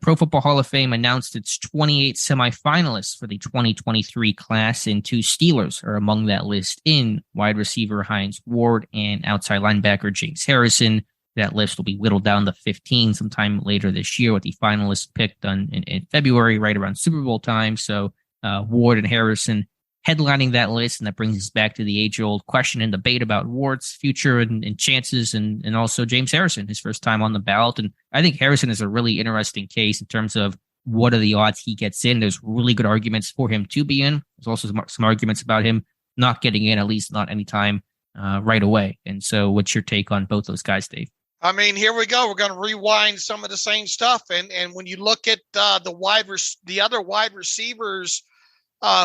Pro Football Hall of Fame announced its 28 semifinalists for the 2023 class, and 2 Steelers are among that list in wide receiver Hines Ward and outside linebacker James Harrison. That list will be whittled down to 15 sometime later this year, with the finalists picked in February, right around Super Bowl time. So Ward and Harrison headlining that list, and that brings us back to the age-old question and debate about Ward's future and chances, and also James Harrison, his first time on the ballot. And I think Harrison is a really interesting case in terms of what are the odds he gets in. There's really good arguments for him to be in. There's also some arguments about him not getting in, at least not anytime right away. And so what's your take on both those guys, Dave? Here we go. We're going to rewind some of the same stuff. And when you look at the other wide receivers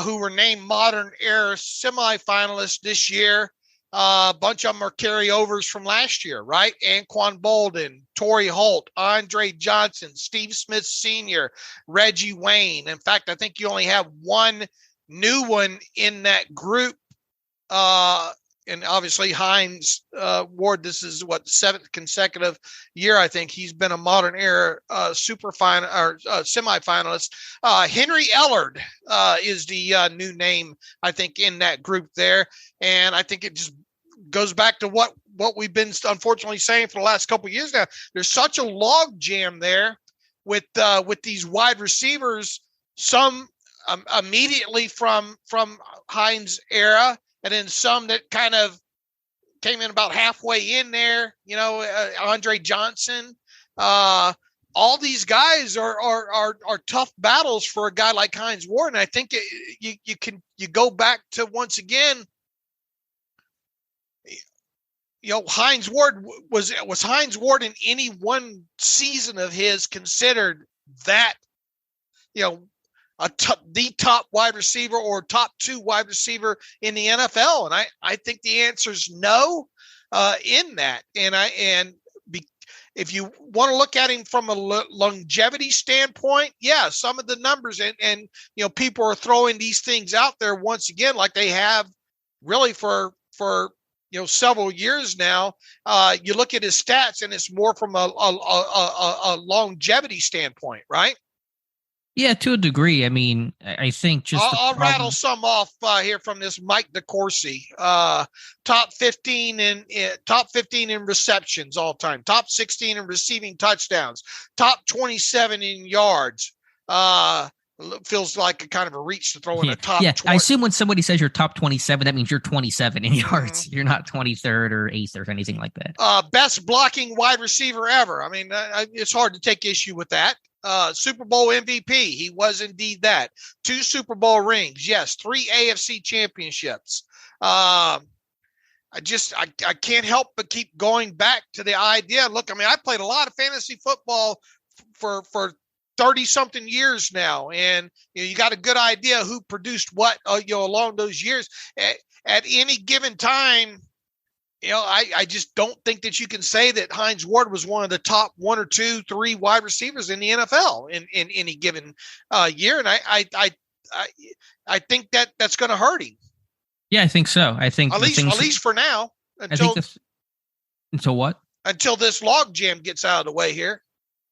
who were named modern era semifinalists this year, a bunch of them are carryovers from last year, right? Anquan Bolden, Torrey Holt, Andre Johnson, Steve Smith Sr., Reggie Wayne. In fact, I think you only have one new one in that group and obviously Hines Ward, this is what, 7th consecutive year I think he's been a modern era semifinalist. Henry Ellard is the new name I think in that group there, and I think it just goes back to what we've been unfortunately saying for the last couple of years now. There's such a log jam there with these wide receivers, some immediately from Hines' era, and then some that kind of came in about halfway in there. Diontae Johnson. All these guys are tough battles for a guy like Hines Ward, and I think you go back to, once again, Hines Ward was Hines Ward in any one season of his considered that, the top wide receiver or top 2 wide receiver in the NFL? And I think the answer is no in that. If you want to look at him from a longevity standpoint, yeah, some of the numbers and people are throwing these things out there once again, like they have really for several years now. You look at his stats and it's more from a longevity standpoint, right? Yeah, to a degree. I mean, I think just I'll rattle some off here from this Mike DeCourcy. Top 15 in receptions all time. Top 16 in receiving touchdowns. Top 27 in yards. Feels like a kind of a reach to throw in a top 20. I assume when somebody says you're top 27, that means you're 27 in yards. You're not 23rd or 8th or anything like that. Best blocking wide receiver ever. I mean, it's hard to take issue with that. Super Bowl MVP. He was indeed that. 2 Super Bowl rings. Yes. 3 AFC championships. I can't help but keep going back to the idea. Look, I mean, I played a lot of fantasy football for 30 something years now. And you got a good idea who produced what, along those years. At any given time, I just don't think that you can say that Hines Ward was one of the top 1 or 2, 3 wide receivers in the NFL in any given year. And I think that's going to hurt him. Yeah, I think so. I think at least for now, until what? Until this log jam gets out of the way here.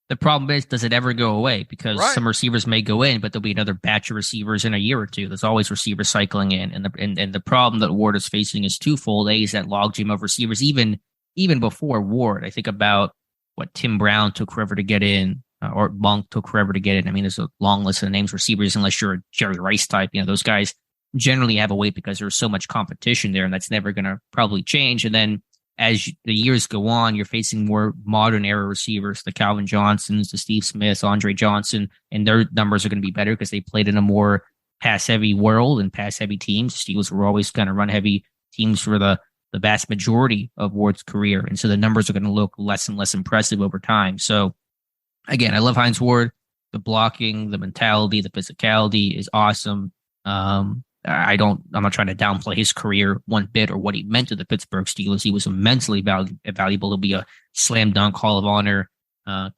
The problem is, does it ever go away? Because some receivers may go in, but there'll be another batch of receivers in a year or two. There's always receivers cycling in. And the problem that Ward is facing is twofold. A is that logjam of receivers, even before Ward. I think about what Tim Brown took forever to get in, or Monk took forever to get in. I mean, there's a long list of names receivers, unless you're a Jerry Rice type. Those guys generally have a wait because there's so much competition there, and that's never going to probably change. And then as the years go on, you're facing more modern era receivers, the Calvin Johnsons, the Steve Smiths, Diontae Johnson, and their numbers are going to be better because they played in a more pass-heavy world and pass-heavy teams. Steelers were always kind of run-heavy teams for the vast majority of Ward's career, and so the numbers are going to look less and less impressive over time. So, again, I love Hines Ward. The blocking, the mentality, the physicality is awesome. I'm not trying to downplay his career one bit or what he meant to the Pittsburgh Steelers. He was immensely valuable. He'll be a slam dunk Hall of Honor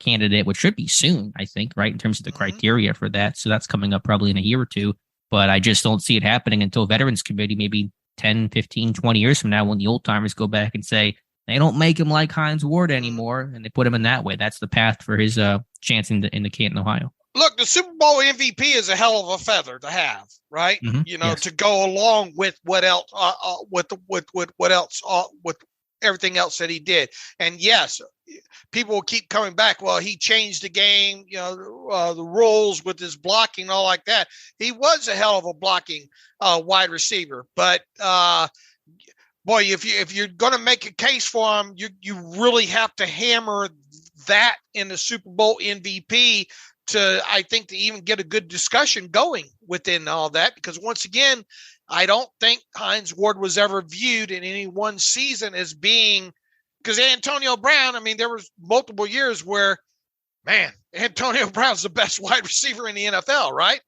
candidate, which should be soon, I think, right, in terms of the criteria for that. So that's coming up probably in a year or two. But I just don't see it happening until Veterans Committee, maybe 10, 15, 20 years from now, when the old timers go back and say, they don't make him like Hines Ward anymore, and they put him in that way. That's the path for his chance in the Canton, Ohio. Look, the Super Bowl MVP is a hell of a feather to have, right? Yes. To go along with what else, with everything else that he did. And yes, people will keep coming back. Well, he changed the game, the rules with his blocking and all like that. He was a hell of a blocking wide receiver, but boy, if you're going to make a case for him, you really have to hammer that in the Super Bowl MVP to even get a good discussion going within all that. Because once again, I don't think Hines Ward was ever viewed in any one season as being, because Antonio Brown, I mean, there was multiple years where, man, Antonio Brown's the best wide receiver in the NFL, right?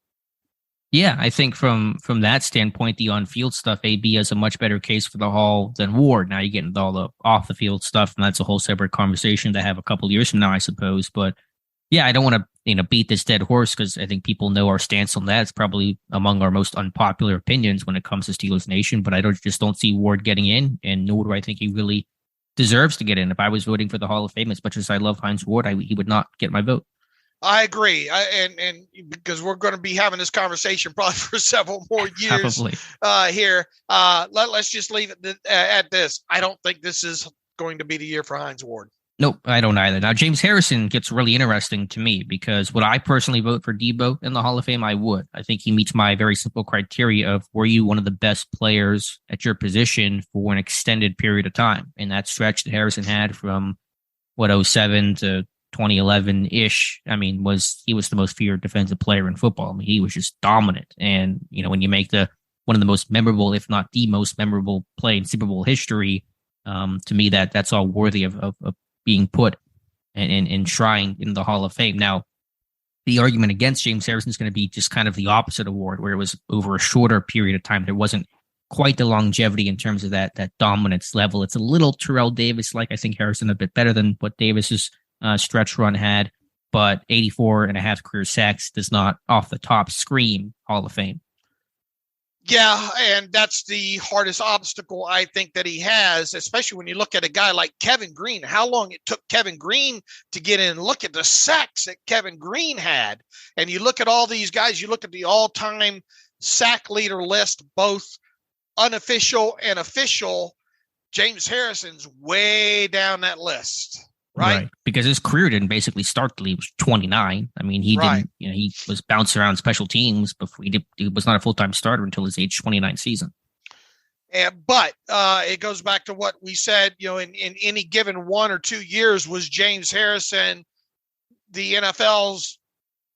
Yeah, I think from that standpoint, the on-field stuff, AB has a much better case for the Hall than Ward. Now you get into all the off-the-field stuff, and that's a whole separate conversation to have a couple of years from now, I suppose. But yeah, I don't want to beat this dead horse, because I think people know our stance on that. It's probably among our most unpopular opinions when it comes to Steelers Nation, but I just don't see Ward getting in, and nor do I think he really deserves to get in. If I was voting for the Hall of Fame, as much as I love Hines Ward, he would not get my vote. I agree. And because we're going to be having this conversation probably for several more years here. Let's just leave it at this. I don't think this is going to be the year for Hines Ward. Nope, I don't either. Now, James Harrison gets really interesting to me, because would I personally vote for Debo in the Hall of Fame? I would. I think he meets my very simple criteria of, were you one of the best players at your position for an extended period of time? And that stretch that Harrison had from 07 to 2011-ish, I mean, he was the most feared defensive player in football. I mean, he was just dominant. And, when you make one of the most memorable, if not the most memorable play in Super Bowl history, to me, that's all worthy of being put and enshrined in the Hall of Fame. Now, the argument against James Harrison is going to be just kind of the opposite award, where it was over a shorter period of time. There wasn't quite the longevity in terms of that dominance level. It's a little Terrell Davis-like. I think Harrison a bit better than what Davis's stretch run had, but 84.5 career sacks does not off the top scream Hall of Fame. Yeah, and that's the hardest obstacle I think that he has, especially when you look at a guy like Kevin Green, how long it took Kevin Green to get in. Look at the sacks that Kevin Green had. And you look at all these guys, you look at the all-time sack leader list, both unofficial and official. James Harrison's way down that list. Right. Because his career didn't basically start till he was 29. I mean, he didn't, he was bouncing around special teams before he was not a full-time starter until his age 29 season. But it goes back to what we said, in any given 1 or 2 years, was James Harrison the NFL's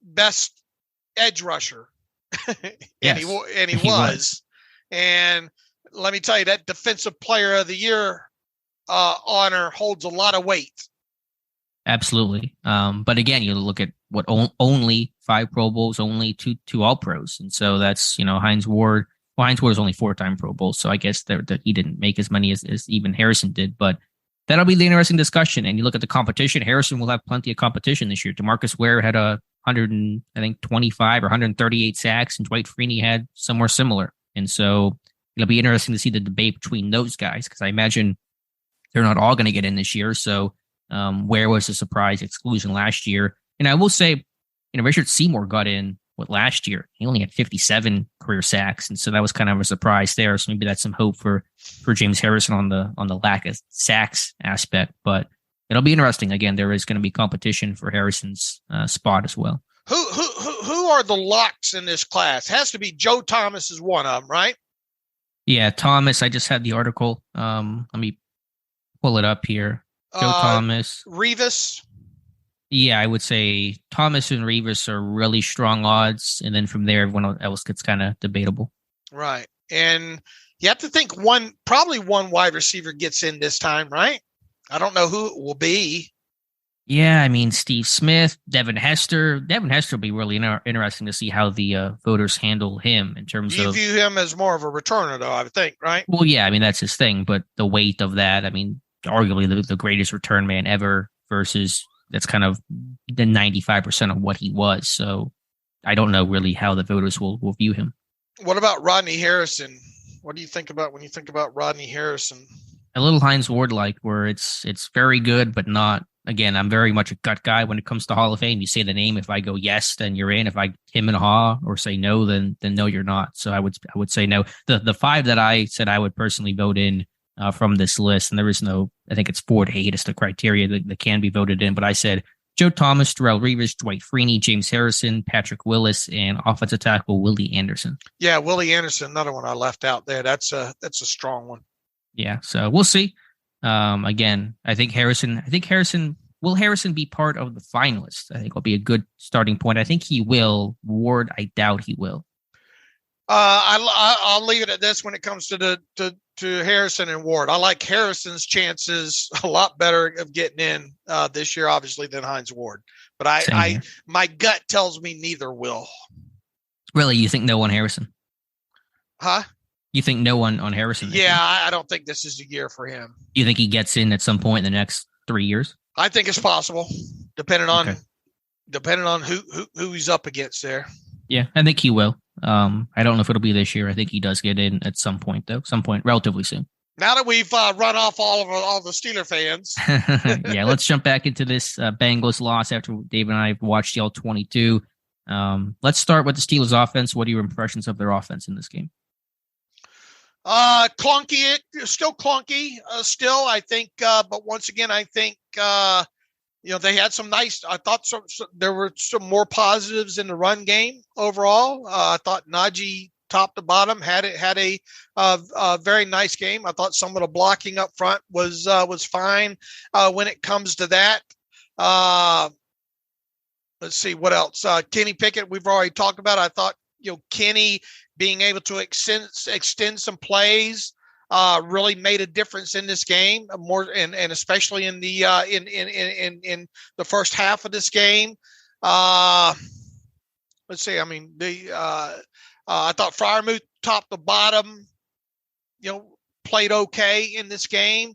best edge rusher? Yes, he was. And let me tell you, that Defensive Player of the Year honor holds a lot of weight. Absolutely. But again, you look at what only 5 Pro Bowls, only two All-Pros. And so that's, Hines Ward. Well, Hines Ward is only 4-time Pro Bowls. So I guess that he didn't make as many as even Harrison did. But that'll be the interesting discussion. And you look at the competition, Harrison will have plenty of competition this year. DeMarcus Ware had 125 or 138 sacks, and Dwight Freeney had somewhere similar. And so it'll be interesting to see the debate between those guys, because I imagine they're not all going to get in this year. So Ware was a surprise exclusion last year. And I will say, Richard Seymour got in last year. He only had 57 career sacks. And so that was kind of a surprise there. So maybe that's some hope for James Harrison on the lack of sacks aspect. But it'll be interesting. Again, there is going to be competition for Harrison's spot as well. Who are the locks in this class? Has to be Joe Thomas is one of them, right? Yeah, Thomas. I just had the article. Let me pull it up here. Joe Thomas. Revis. Yeah, I would say Thomas and Revis are really strong odds. And then from there, everyone else gets kind of debatable. Right. And you have to think probably one wide receiver gets in this time, right? I don't know who it will be. Yeah, I mean, Steve Smith, Devin Hester. Devin Hester will be really interesting to see how the voters handle him in terms of... You view him as more of a returner, though, I would think, right? Well, yeah, I mean, that's his thing. But the weight of that, I mean, arguably the greatest return man ever versus that's kind of the 95% of what he was. So I don't know really how the voters will view him. What about Rodney Harrison? What do you think about when you think about Rodney Harrison? A little Hines Ward-like, where it's very good, but not. Again, I'm very much a gut guy when it comes to Hall of Fame. You say the name. If I go yes, then you're in. If I him and haw or say no, then no, you're not. So I would say no. The 5 that I said I would personally vote in from this list, and there is no, I think it's 4 to 8 is the criteria that can be voted in. But I said Joe Thomas, Darrelle Revis, Dwight Freeney, James Harrison, Patrick Willis, and offensive tackle Willie Anderson. Yeah, Willie Anderson, another one I left out there. That's a strong one. Yeah, so we'll see. Again, I think Harrison will Harrison be part of the finalists? I think will be a good starting point. I think he will. Ward, I doubt he will. I'll leave it at this when it comes to Harrison and Ward. I like Harrison's chances a lot better of getting in this year, obviously, than Hines Ward. But my gut tells me neither will. Really, you think no one Harrison? Huh? You think no one on Harrison? Yeah, I don't think this is the year for him. You think he gets in at some point in the next 3 years? I think it's possible, depending on depending on who he's up against there. Yeah, I think he will. I don't know if it'll be this year. I think he does get in at some point, though. Some point relatively soon. Now that we've run off all the Steeler fans. Yeah, let's jump back into this Bengals loss after Dave and I have watched the all 22. Let's start with the Steelers offense. What are your impressions of their offense in this game? Clunky, still clunky, still, I think. But once again, I think, they had some nice, I thought there were some more positives in the run game overall. I thought Najee, top to bottom, had a very nice game. I thought some of the blocking up front was fine when it comes to that. Let's see what else. Kenny Pickett, we've already talked about. I thought Kenny being able to extend some plays really made a difference in this game, more and especially in the in the first half of this game. Let's see. I mean, I thought Freiermuth, top to bottom, played okay in this game.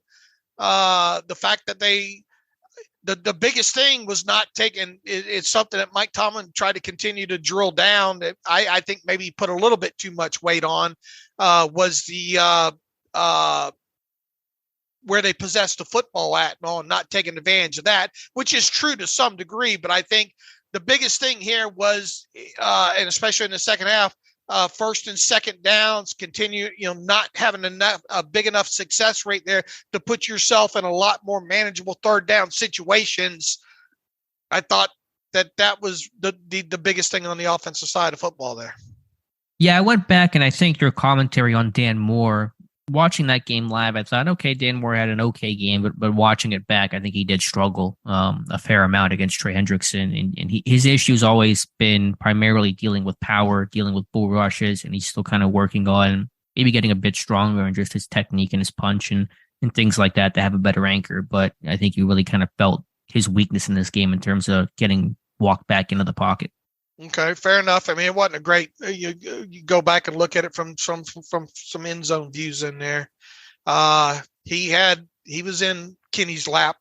The fact that the biggest thing was not taking. It's something that Mike Tomlin tried to continue to drill down. That I think maybe put a little bit too much weight on was the where they possessed the football at and not taking advantage of that, which is true to some degree. But I think the biggest thing here was, and especially in the second half, first and second downs, continue, not having a big enough success rate there to put yourself in a lot more manageable third down situations. I thought that was the biggest thing on the offensive side of football there. Yeah, I went back and I think your commentary on Dan Moore, watching that game live, I thought, okay, Dan Moore had an okay game, but watching it back, I think he did struggle a fair amount against Trey Hendrickson. And his issue's always been primarily dealing with power, dealing with bull rushes, and he's still kind of working on maybe getting a bit stronger in just his technique and his punch and things like that to have a better anchor. But I think you really kind of felt his weakness in this game in terms of getting walked back into the pocket. Okay, fair enough. I mean, it wasn't a great. You go back and look at it from some end zone views in there. He was in Kenny's lap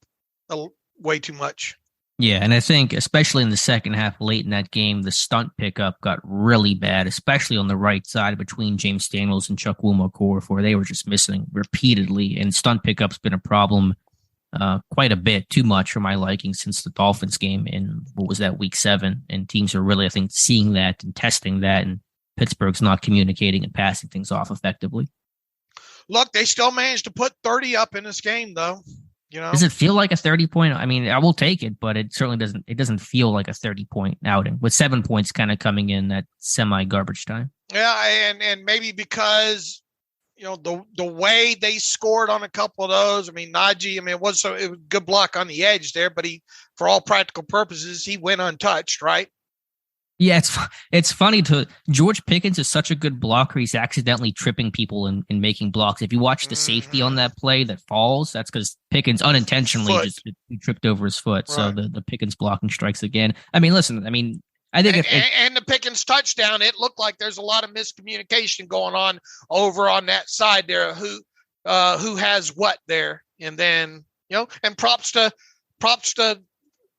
way too much. Yeah, and I think especially in the second half, late in that game, the stunt pickup got really bad, especially on the right side between James Daniels and Chuck Woolmore, where they were just missing repeatedly. And stunt pickup's been a problem quite a bit, too much for my liking since the Dolphins game in, week 7. And teams are really, I think, seeing that and testing that, and Pittsburgh's not communicating and passing things off effectively. Look, they still managed to put 30 up in this game, though. Does it feel like a 30-point? I mean, I will take it, but it certainly doesn't. It doesn't feel like a 30-point outing with 7 points kind of coming in at semi-garbage time. Yeah, and maybe because the way they scored on a couple of those. I mean, Najee. I mean, it was a good block on the edge there, but for all practical purposes, he went untouched, right? Yeah, it's funny George Pickens is such a good blocker. He's accidentally tripping people and making blocks. If you watch the safety on that play that falls, that's because Pickens unintentionally just tripped over his foot. Right. So the Pickens blocking strikes again. I mean, listen, I think and the Pickens touchdown, it looked like there's a lot of miscommunication going on over on that side there. Who has what there, and then and props to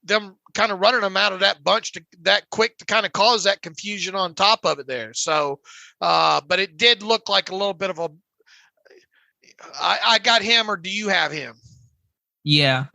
them kind of running them out of that bunch that quick to kind of cause that confusion on top of it there. So, but it did look like a little bit of I got him, or do you have him? Yeah.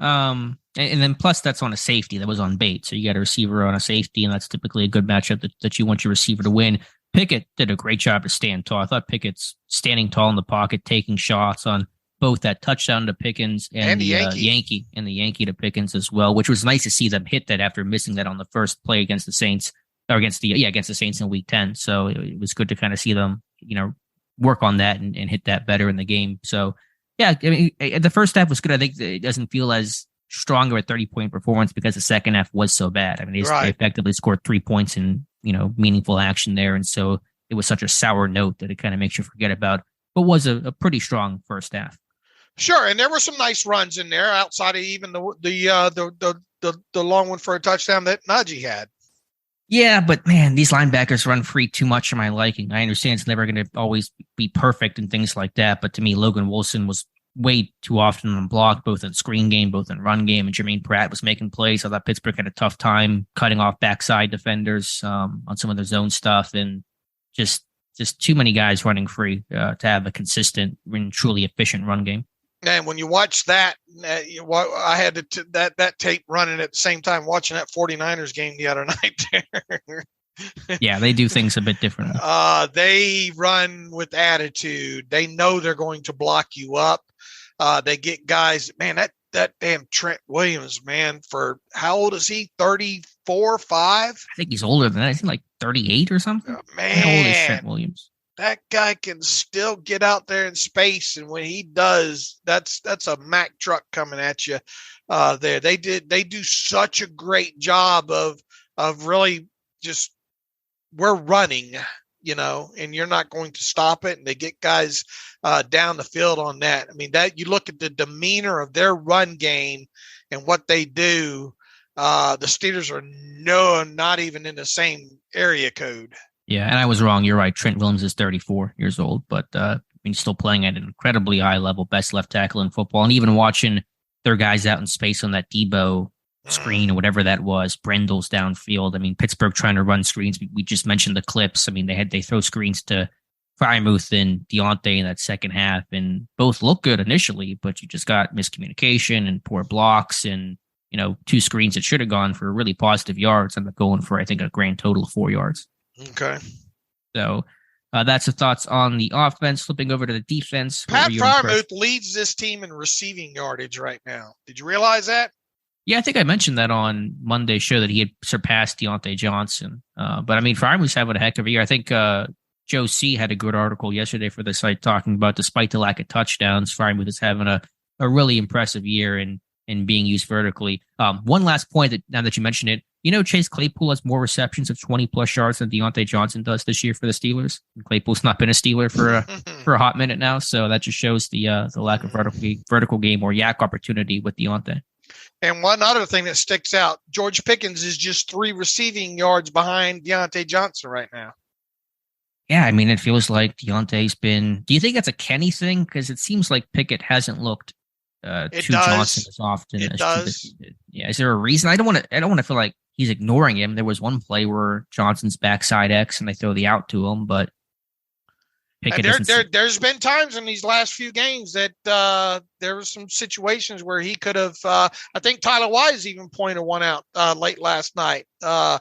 And then plus that's on a safety that was on bait. So you got a receiver on a safety, and that's typically a good matchup that you want your receiver to win. Pickett did a great job to stand tall. I thought Pickett's standing tall in the pocket, taking shots on both that touchdown to Pickens and the Yankee to Pickens as well, which was nice to see them hit that after missing that on the first play against the Saints, or against the Saints in week 10. So it was good to kind of see them, work on that and hit that better in the game. So yeah, I mean, the first half was good. I think it doesn't feel as stronger a 30-point performance because the second half was so bad. I mean, they effectively scored 3 points in, meaningful action there. And so it was such a sour note that it kind of makes you forget about, but was a pretty strong first half. Sure, and there were some nice runs in there outside of even the long one for a touchdown that Najee had. Yeah, but man, these linebackers run free too much for my liking. I understand it's never going to always be perfect and things like that, but to me, Logan Wilson was way too often on block, both in screen game, both in run game. And Jermaine Pratt was making plays. I thought Pittsburgh had a tough time cutting off backside defenders on some of the zone stuff, and just too many guys running free to have a consistent and truly efficient run game. And when you watch that, I had that tape running at the same time watching that 49ers game the other night there. Yeah, they do things a bit differently. They run with attitude. They know they're going to block you up. They get guys, man, that damn Trent Williams, man, for how old is he? 34, 5? I think he's older than that. He's like 38 or something. Man, how old is Trent Williams? That guy can still get out there in space, and when he does, that's a Mack truck coming at you. There, they do such a great job of really just, we're running, and you're not going to stop it. And they get guys down the field on that. I mean, that you look at the demeanor of their run game and what they do. The Steelers are not even in the same area code. Yeah, and I was wrong. You're right. Trent Williams is 34 years old, but he's still playing at an incredibly high level, best left tackle in football. And even watching their guys out in space on that Debo screen or whatever that was, Brendel's downfield. I mean, Pittsburgh trying to run screens. We just mentioned the clips. I mean, they throw screens to Frymouth and Diontae in that second half, and both look good initially, but you just got miscommunication and poor blocks and, two screens that should have gone for really positive yards, ended up going for, I think, a grand total of 4 yards. Okay. So that's the thoughts on the offense. Flipping over to the defense. Pat Frymouth leads this team in receiving yardage right now. Did you realize that? Yeah, I think I mentioned that on Monday's show that he had surpassed Diontae Johnson. But I mean, Frymouth's having a heck of a year. I think Joe C had a good article yesterday for the site talking about, despite the lack of touchdowns, Frymouth is having a really impressive year in being used vertically. One last point that now that you mention it, Chase Claypool has more receptions of 20-plus yards than Diontae Johnson does this year for the Steelers. And Claypool's not been a Steeler for a hot minute now, so that just shows the lack of vertical game or yak opportunity with Diontae. And one other thing that sticks out, George Pickens is just 3 receiving yards behind Diontae Johnson right now. Yeah, I mean, it feels like Deontay's been... Do you think that's a Kenny thing? Because it seems like Pickett hasn't looked to Johnson as often as Trubisky did. Yeah, is there a reason? I don't want to feel like he's ignoring him. There was one play where Johnson's backside X and they throw the out to him, but Pickett there's been times in these last few games that there were some situations where he could have. I think Tyler Wise even pointed one out late last night on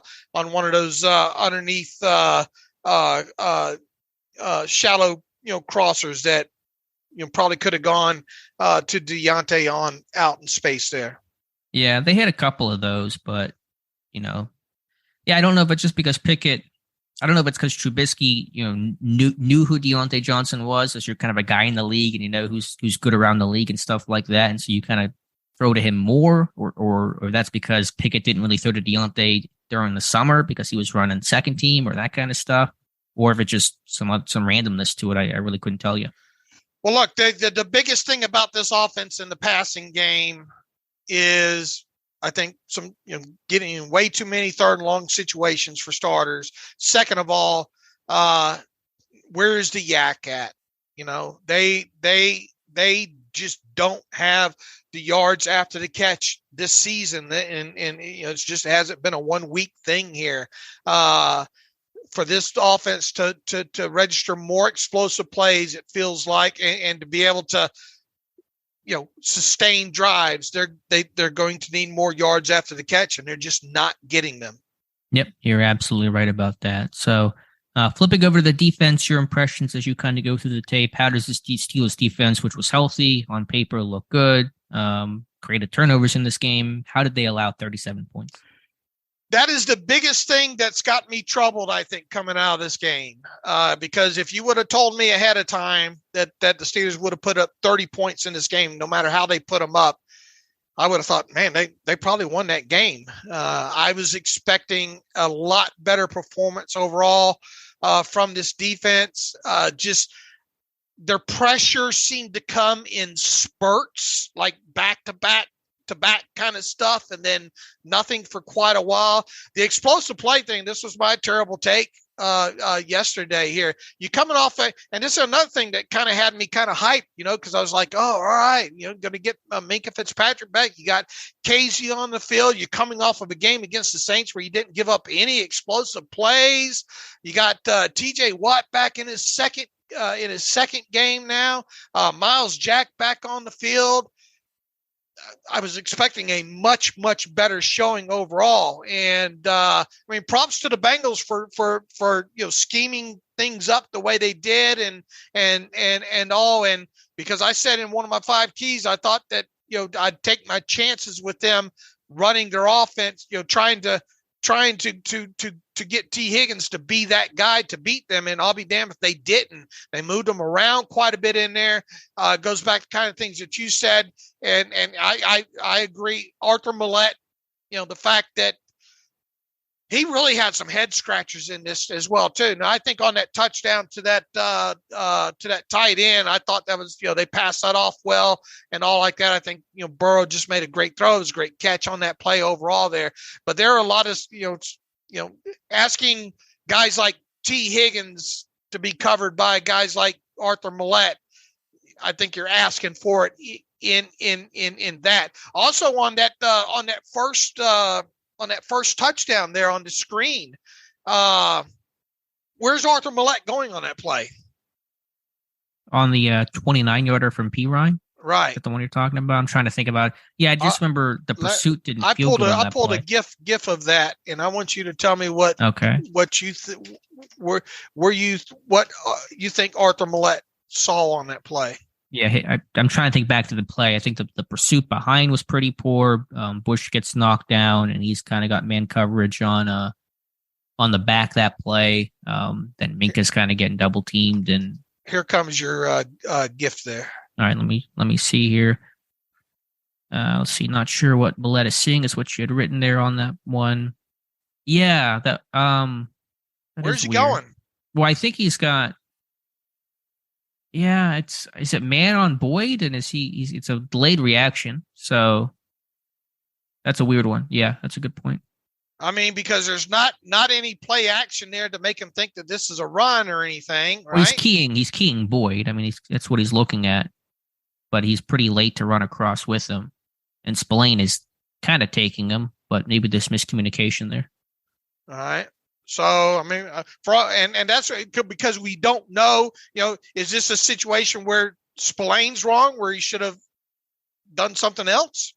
one of those underneath shallow crossers that probably could have gone to Diontae on out in space there. Yeah, they had a couple of those, but I don't know if it's just because Pickett. I don't know if it's because Trubisky, knew who Diontae Johnson was, as you're kind of a guy in the league and who's good around the league and stuff like that, and so you kind of throw to him more, or that's because Pickett didn't really throw to Diontae during the summer because he was running second team or that kind of stuff, or if it's just some randomness to it. I really couldn't tell you. Well, look, the biggest thing about this offense in the passing game is, I think, some getting in way too many third and long situations for starters. Second of all, where is the yak at? They just don't have the yards after the catch this season, and it's just hasn't been a 1 week thing here. For this offense to register more explosive plays, it feels like, and to be able to sustain drives, they're going to need more yards after the catch, and they're just not getting them. Yep, you're absolutely right about that. So flipping over to the defense, your impressions as you kind of go through the tape. How does this Steelers defense, which was healthy on paper, look good? Created turnovers in this game. How did they allow 37 points? That is the biggest thing that's got me troubled, I think, coming out of this game. Because if you would have told me ahead of time that the Steelers would have put up 30 points in this game, no matter how they put them up, I would have thought, man, they probably won that game. I was expecting a lot better performance overall from this defense. Just their pressure seemed to come in spurts, like back-to-back kind of stuff, and then nothing for quite a while. The explosive play thing, this was my terrible take. yesterday here. You coming off and this is another thing that kind of had me kind of hyped, because I was like, oh, all right, going to get Minkah Fitzpatrick back. You got Casey on the field. You're coming off of a game against the Saints where you didn't give up any explosive plays. You got TJ Watt back in his second game now. Miles Jack back on the field. I was expecting a much, much better showing overall. And props to the Bengals for scheming things up the way they did and all. And because I said in one of my 5 keys, I thought that, I'd take my chances with them running their offense, trying to get T. Higgins to be that guy to beat them. And I'll be damned if they didn't. They moved him around quite a bit in there. Goes back to kind of things that you said. And I agree. Arthur Millette, the fact that he really had some head scratchers in this as well too. Now I think on that touchdown to that tight end, I thought that was, they passed that off well and all like that. I think, Burrow just made a great throw. It was a great catch on that play overall there. But there are a lot of, asking guys like T. Higgins to be covered by guys like Arthur Millette. I think you're asking for it in that. Also on that first touchdown there on the screen, where's Arthur Millette going on that play? On the 29-yarder from P. Ryan? Right. Is that the one you're talking about? I'm trying to think about. Yeah, I just remember the pursuit didn't feel good on that play. I pulled a gif of that, and I want you to tell me what you you think Arthur Millette saw on that play. Yeah, I'm trying to think back to the play. I think the pursuit behind was pretty poor. Bush gets knocked down, and he's kind of got man coverage on the back that play. Then Minkah's kind of getting double teamed, and here comes your gift there. All right, let me see here. Let's see. Not sure what Millette is seeing is what you had written there on that one. Yeah, that where's he going? Well, I think he's got. Yeah, is it man on Boyd, and it's a delayed reaction. So that's a weird one. Yeah, that's a good point. Because there's not any play action there to make him think that this is a run or anything. Right? Well, he's keying Boyd. That's what he's looking at, but he's pretty late to run across with him, and Spillane is kind of taking him, but maybe there's miscommunication there. All right. So, and that's because we don't know, is this a situation where Spillane's wrong, where he should have done something else?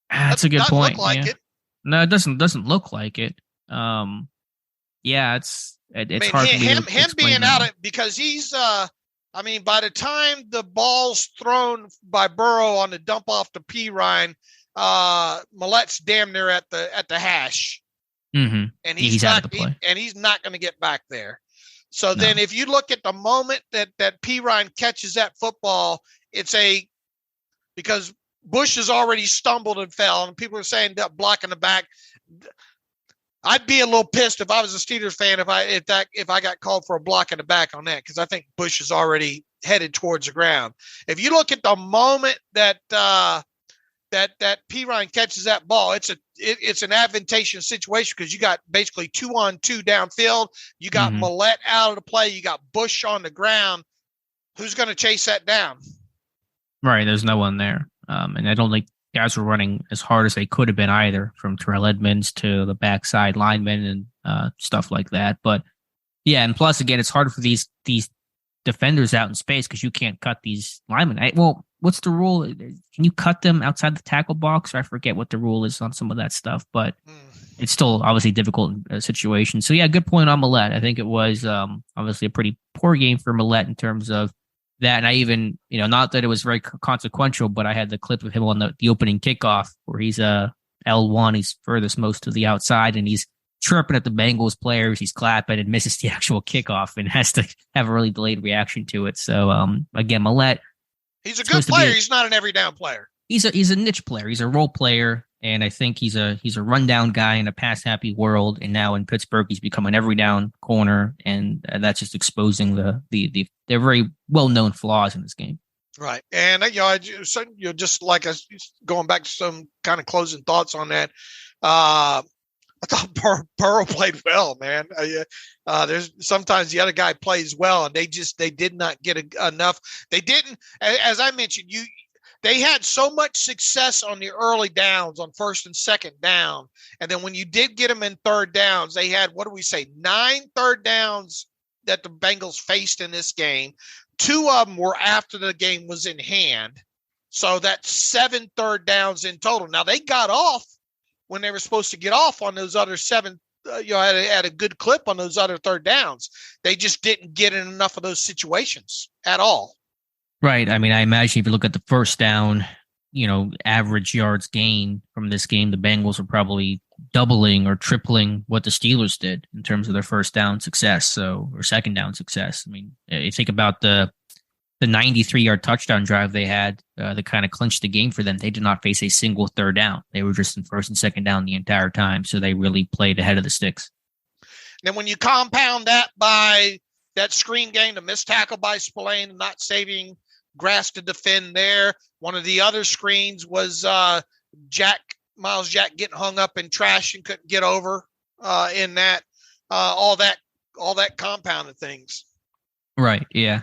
That's a good point. Look like it. No, it doesn't look like it. Yeah, it's hard for me to explain being that. out of, because he's, by the time the ball's thrown by Burrow on the dump off to P. Ryan, Millette's damn near at the hash. Mm-hmm. And he's out of the play. And he's not going to get back there. So then if you look at the moment that P. Ryan catches that football, because Bush has already stumbled and fell, and people are saying that block in the back. I'd be a little pissed if I was a Steelers fan if I got called for a block in the back on that, because I think Bush is already headed towards the ground. If you look at the moment that P. Ryan catches that ball, it's an advantageous situation because you got basically 2-on-2 downfield. You got Millette out of the play. You got Bush on the ground. Who's going to chase that down? Right. There's no one there. And I don't think guys were running as hard as they could have been either, from Terrell Edmonds to the backside linemen and stuff like that. But yeah, and plus again, it's hard for these defenders out in space because you can't cut these linemen. What's the rule? Can you cut them outside the tackle box? Or I forget what the rule is on some of that stuff, but it's still obviously a difficult situation. So yeah, good point on Millette. I think it was obviously a pretty poor game for Millette in terms of that. And I even, not that it was very consequential, but I had the clip of him on the opening kickoff where he's L1, he's furthest most to the outside, and he's chirping at the Bengals players. He's clapping and misses the actual kickoff and has to have a really delayed reaction to it. So again, Millette, he's a good player. He's not an every down player. He's a niche player. He's a role player, and I think he's a rundown guy in a pass happy world. And now in Pittsburgh, he's become an every down corner, and that's just exposing the very well known flaws in this game. Right, and just like us going back to some kind of closing thoughts on that. Burrow played well, man. There's sometimes the other guy plays well, and they did not get enough. They didn't, as I mentioned, they had so much success on the early downs on first and second down, and then when you did get them in third downs, they had 9 third downs that the Bengals faced in this game. 2 of them were after the game was in hand, so that's 7 third downs in total. Now they got off when they were supposed to get off on those other 7, at a good clip on those other third downs. They just didn't get in enough of those situations at all. Right. I mean, I imagine if you look at the first down, average yards gained from this game, the Bengals are probably doubling or tripling what the Steelers did in terms of their first down success, or second down success. I mean, you think about the 93-yard touchdown drive they had that kind of clinched the game for them. They did not face a single third down. They were just in first and second down the entire time, so they really played ahead of the sticks. Then when you compound that by that screen game, the missed tackle by Spillane, not saving grass to defend there. One of the other screens was Miles Jack getting hung up in trash and couldn't get over in that. All that compounded things. Right, yeah.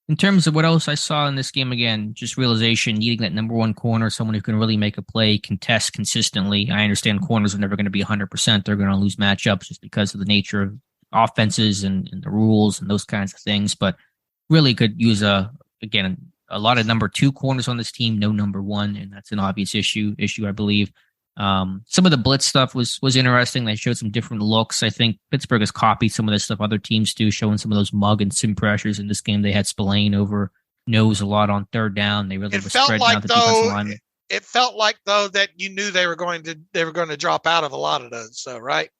In terms of what else I saw in this game, again, just realization, needing that number one corner, someone who can really make a play, contest consistently. I understand corners are never going to be 100%. They're going to lose matchups just because of the nature of offenses and the rules and those kinds of things, but really could use a lot of number 2 corners on this team, no number 1, and that's an obvious issue, I believe. Some of the blitz stuff was interesting. They showed some different looks. I think Pittsburgh has copied some of this stuff other teams do, showing some of those mug and sim pressures. In this game, they had Spillane over nose a lot on third down. They really were spreading out the defensive linemen. It felt like though that you knew they were going to drop out of a lot of those. So right.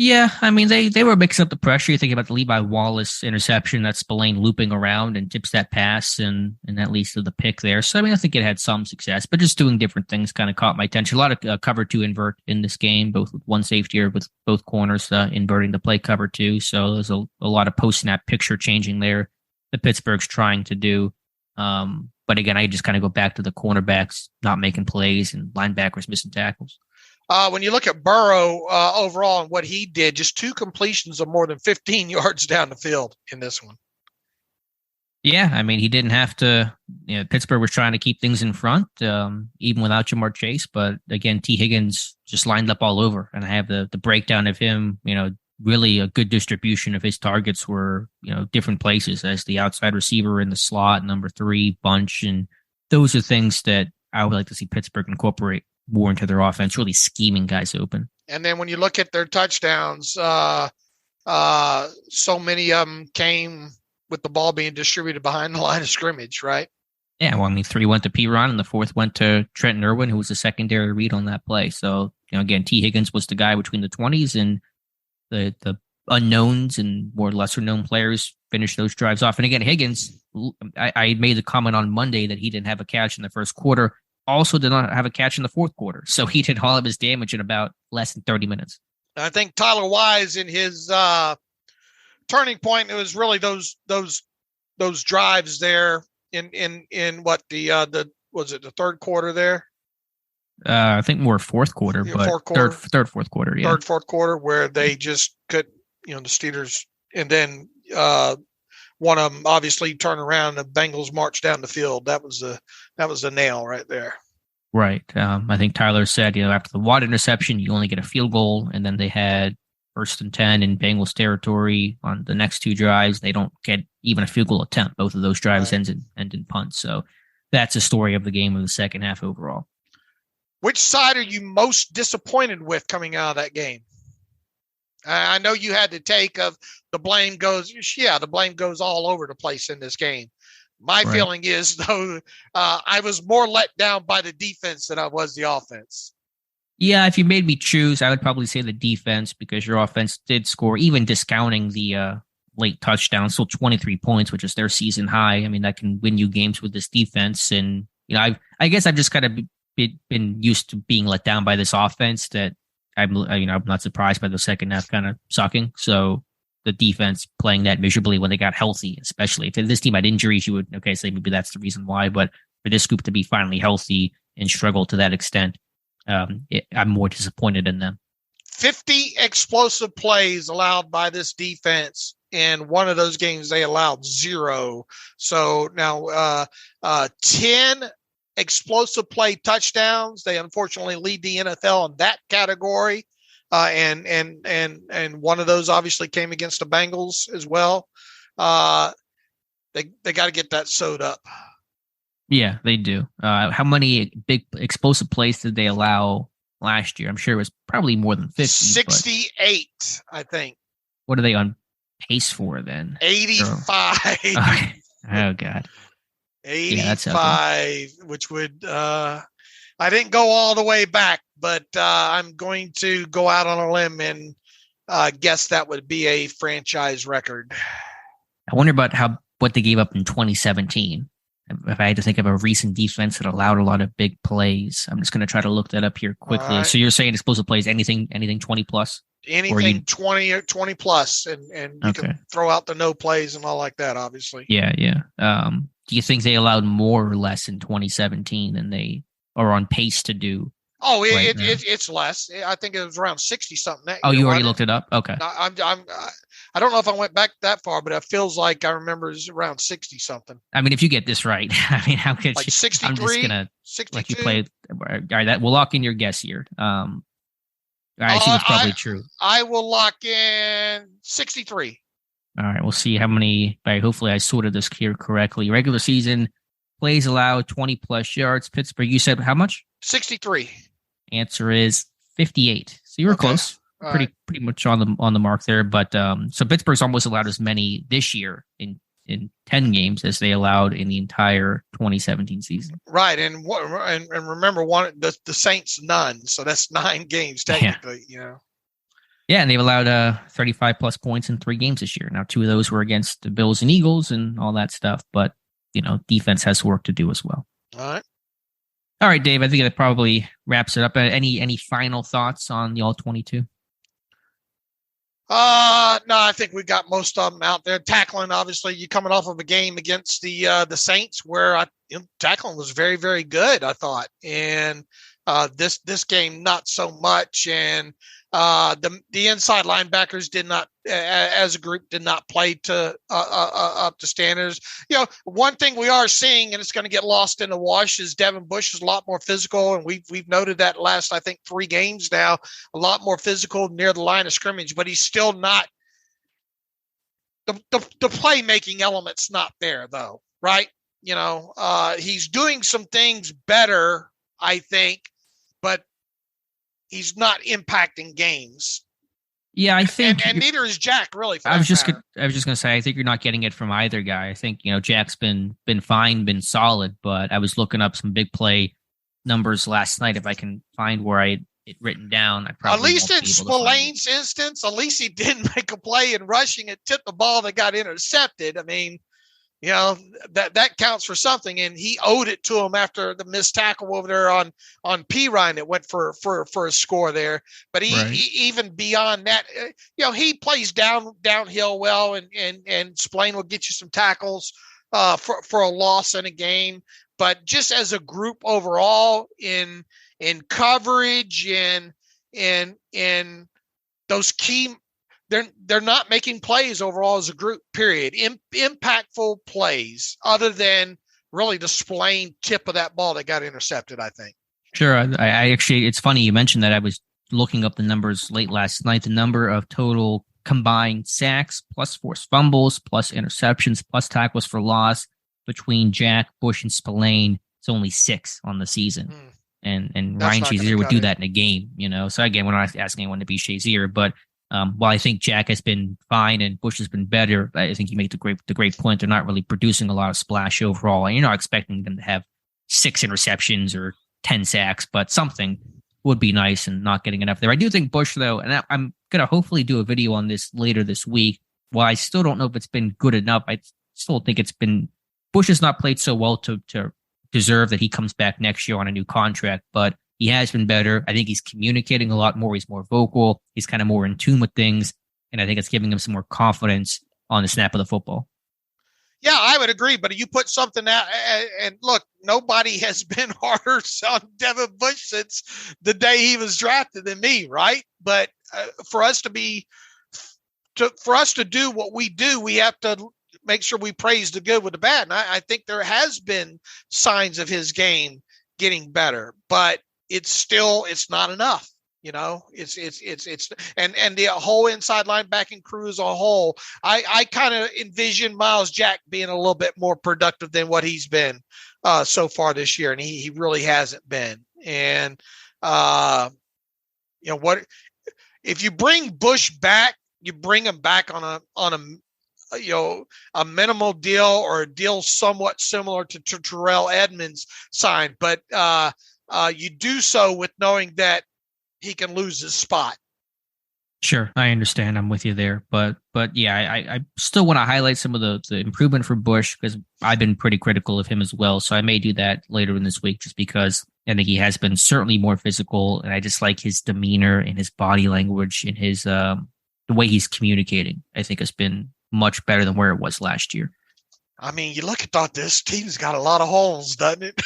Yeah, I mean, they were mixing up the pressure. You think about the Levi Wallace interception, that's Spillane looping around and tips that pass, and that leads to the pick there. So, I mean, I think it had some success, but just doing different things kind of caught my attention. A lot of cover 2 invert in this game, both with one safety or with both corners inverting the play cover 2. So there's a lot of post-snap picture changing there that Pittsburgh's trying to do. But again, I just kind of go back to the cornerbacks not making plays and linebackers missing tackles. When you look at Burrow overall and what he did, just 2 completions of more than 15 yards down the field in this one. Yeah, I mean, he didn't have to. Pittsburgh was trying to keep things in front, even without Jamar Chase. But again, T. Higgins just lined up all over, and I have the breakdown of him. Really a good distribution of his targets were different places as the outside receiver in the slot, number 3 bunch, and those are things that I would like to see Pittsburgh incorporate more into their offense, really scheming guys open. And then when you look at their touchdowns, so many of them came with the ball being distributed behind the line of scrimmage, right? Yeah, well, I mean, 3 went to Piron and the 4th went to Trenton Irwin, who was a secondary read on that play. So, again, T. Higgins was the guy between the 20s, and the unknowns and more lesser-known players finished those drives off. And again, Higgins, I made the comment on Monday that he didn't have a catch in the first quarter. Also did not have a catch in the fourth quarter. So he did all of his damage in about less than 30 minutes. I think Tyler Wise in his turning point, it was really those drives there in what was it the third quarter there? I think more fourth quarter, but fourth quarter, yeah. Fourth quarter where they just could, the Steelers, and then one of them obviously turned around and the Bengals marched down the field. That was the nail right there. Right. I think Tyler said, after the Watt interception, you only get a field goal, and then they had 1st and 10 in Bengals territory on the next 2 drives. They don't get even a field goal attempt. Both of those drives end in punts. So that's a story of the game of the second half overall. Which side are you most disappointed with coming out of that game? I know you had the take of the blame goes all over the place in this game. My feeling is, though, I was more let down by the defense than I was the offense. Yeah, if you made me choose, I would probably say the defense, because your offense did score, even discounting the late touchdown, still 23 points, which is their season high. I mean, that can win you games with this defense. And, I guess I've just kind of been used to being let down by this offense that I'm not surprised by the second half kind of sucking. So the defense playing that miserably when they got healthy, especially if this team had injuries, you would say maybe that's the reason why. But for this group to be finally healthy and struggle to that extent, I'm more disappointed in them. 50 explosive plays allowed by this defense. In one of those games, they allowed 0. So now 10 explosive play touchdowns. They unfortunately lead the NFL in that category. And one of those obviously came against the Bengals as well. They got to get that sewed up. Yeah, they do. How many big explosive plays did they allow last year? I'm sure it was probably more than 50. 68, I think. What are they on pace for then? 85. Okay. Oh, God. 85, which would I didn't go all the way back, but I'm going to go out on a limb and guess that would be a franchise record. I wonder about what they gave up in 2017. If I had to think of a recent defense that allowed a lot of big plays, I'm just going to try to look that up here quickly. Right. So you're saying explosive plays, anything 20 plus? Anything 20 plus, and you can throw out the no plays and all like that, obviously. Yeah. Do you think they allowed more or less in 2017 than they are on pace to do? Oh, it's less. I think it was around 60 something. Oh, you already looked it up? Okay. I don't know if I went back that far, but it feels like I remember it was around 60 something. I mean, if you get this right, I mean, how could like you? 63, I'm just gonna 62? let you play. All right, we'll lock in your guess here. I see what's probably true. I will lock in 63. All right, we'll see how many. Hopefully, I sorted this here correctly. Regular season plays allowed 20 plus yards. Pittsburgh, you said how much? 63. Answer is 58. So you were close. Pretty much on the mark there. But so Pittsburgh's almost allowed as many this year in 10 games as they allowed in the entire 2017 season. Right, and remember the Saints none, so that's 9 games technically. Yeah. Yeah, and they've allowed 35 plus points in 3 games this year. Now 2 of those were against the Bills and Eagles and all that stuff, but defense has work to do as well. All right, Dave. I think that probably wraps it up. Any final thoughts on the All-22? No, I think we got most of them out there. Tackling, obviously, you coming off of a game against the Saints where tackling was very, very good, I thought, and this game not so much. And the inside linebackers did not, as a group, did not play to up to standards. One thing we are seeing, and it's going to get lost in the wash, is Devin Bush is a lot more physical, and we've noted that last, I think, 3 games now, a lot more physical near the line of scrimmage, but he's still not the playmaking element's not there, though, right? He's doing some things better, I think, but he's not impacting games. Yeah, I think, and neither is Jack, really. I was just going to say, I think you're not getting it from either guy. I think Jack's been fine, been solid, but I was looking up some big play numbers last night. If I can find where I it written down, I probably at least in Spillane's instance, at least he didn't make a play in rushing it, tipped the ball that got intercepted. I mean, that counts for something, and he owed it to him after the missed tackle over there on P. Ryan that went for a score there. But he even beyond that, he plays downhill well, and Spillane will get you some tackles for a loss in a game. But just as a group overall in coverage and in those key. They're not making plays overall as a group, period. Impactful plays other than really the Spillane tip of that ball that got intercepted, I think. Sure. I actually, it's funny you mentioned that. I was looking up the numbers late last night. The number of total combined sacks plus forced fumbles plus interceptions plus tackles for loss between Jack, Bush, and Spillane, it's only 6 on the season. And Ryan Shazier would do that in a game, So again, we're not asking anyone to be Shazier, but while I think Jack has been fine and Bush has been better, I think you make the great point. They're not really producing a lot of splash overall. And you're not expecting them to have 6 interceptions or 10 sacks, but something would be nice and not getting enough there. I do think Bush, though, and I'm going to hopefully do a video on this later this week. While I still don't know if it's been good enough, I still think Bush has not played so well to deserve that he comes back next year on a new contract, but he has been better. I think he's communicating a lot more. He's more vocal. He's kind of more in tune with things. And I think it's giving him some more confidence on the snap of the football. Yeah, I would agree. But you put something out, and look, nobody has been harder on Devin Bush since the day he was drafted than me, right? But for us to do what we do, we have to make sure we praise the good with the bad. And I think there has been signs of his game getting better, but it's not enough. You know, it's and the whole inside linebacking crew as a whole. I kind of envision Miles Jack being a little bit more productive than what he's been so far this year, and he really hasn't been. And what if you bring Bush back? You bring him back on a minimal deal or a deal somewhat similar to Terrell Edmonds signed, but you do so with knowing that he can lose his spot. Sure, I understand. I'm with you there, but yeah, I still want to highlight some of the improvement for Bush because I've been pretty critical of him as well. So I may do that later in this week, just because I think he has been certainly more physical, and I just like his demeanor and his body language and his the way he's communicating. I think has been much better than where it was last year. I mean, you look at this team's got a lot of holes, doesn't it?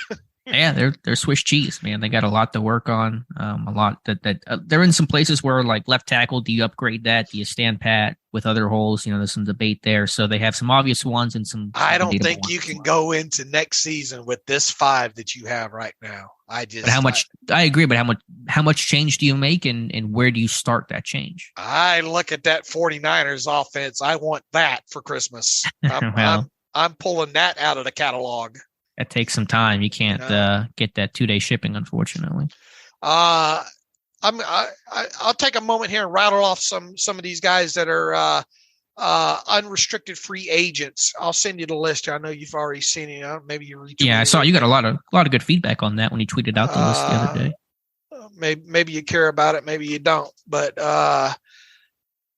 Yeah, they're Swiss cheese, man. They got a lot to work on. A lot that they're in some places where, like, left tackle, do you upgrade that? Do you stand pat with other holes? There's some debate there. So they have some obvious ones and some. I don't think you can go into next season with this 5 that you have right now. I agree, but how much change do you make, and where do you start that change? I look at that 49ers offense. I want that for Christmas. I'm pulling that out of the catalog. That takes some time. You can't get that 2-day shipping, unfortunately. I'll take a moment here and rattle off some of these guys that are unrestricted free agents. I'll send you the list. I know you've already seen it. Maybe you retweeted. Yeah, I saw you got a lot of good feedback on that when you tweeted out the list the other day. Maybe you care about it. Maybe you don't. But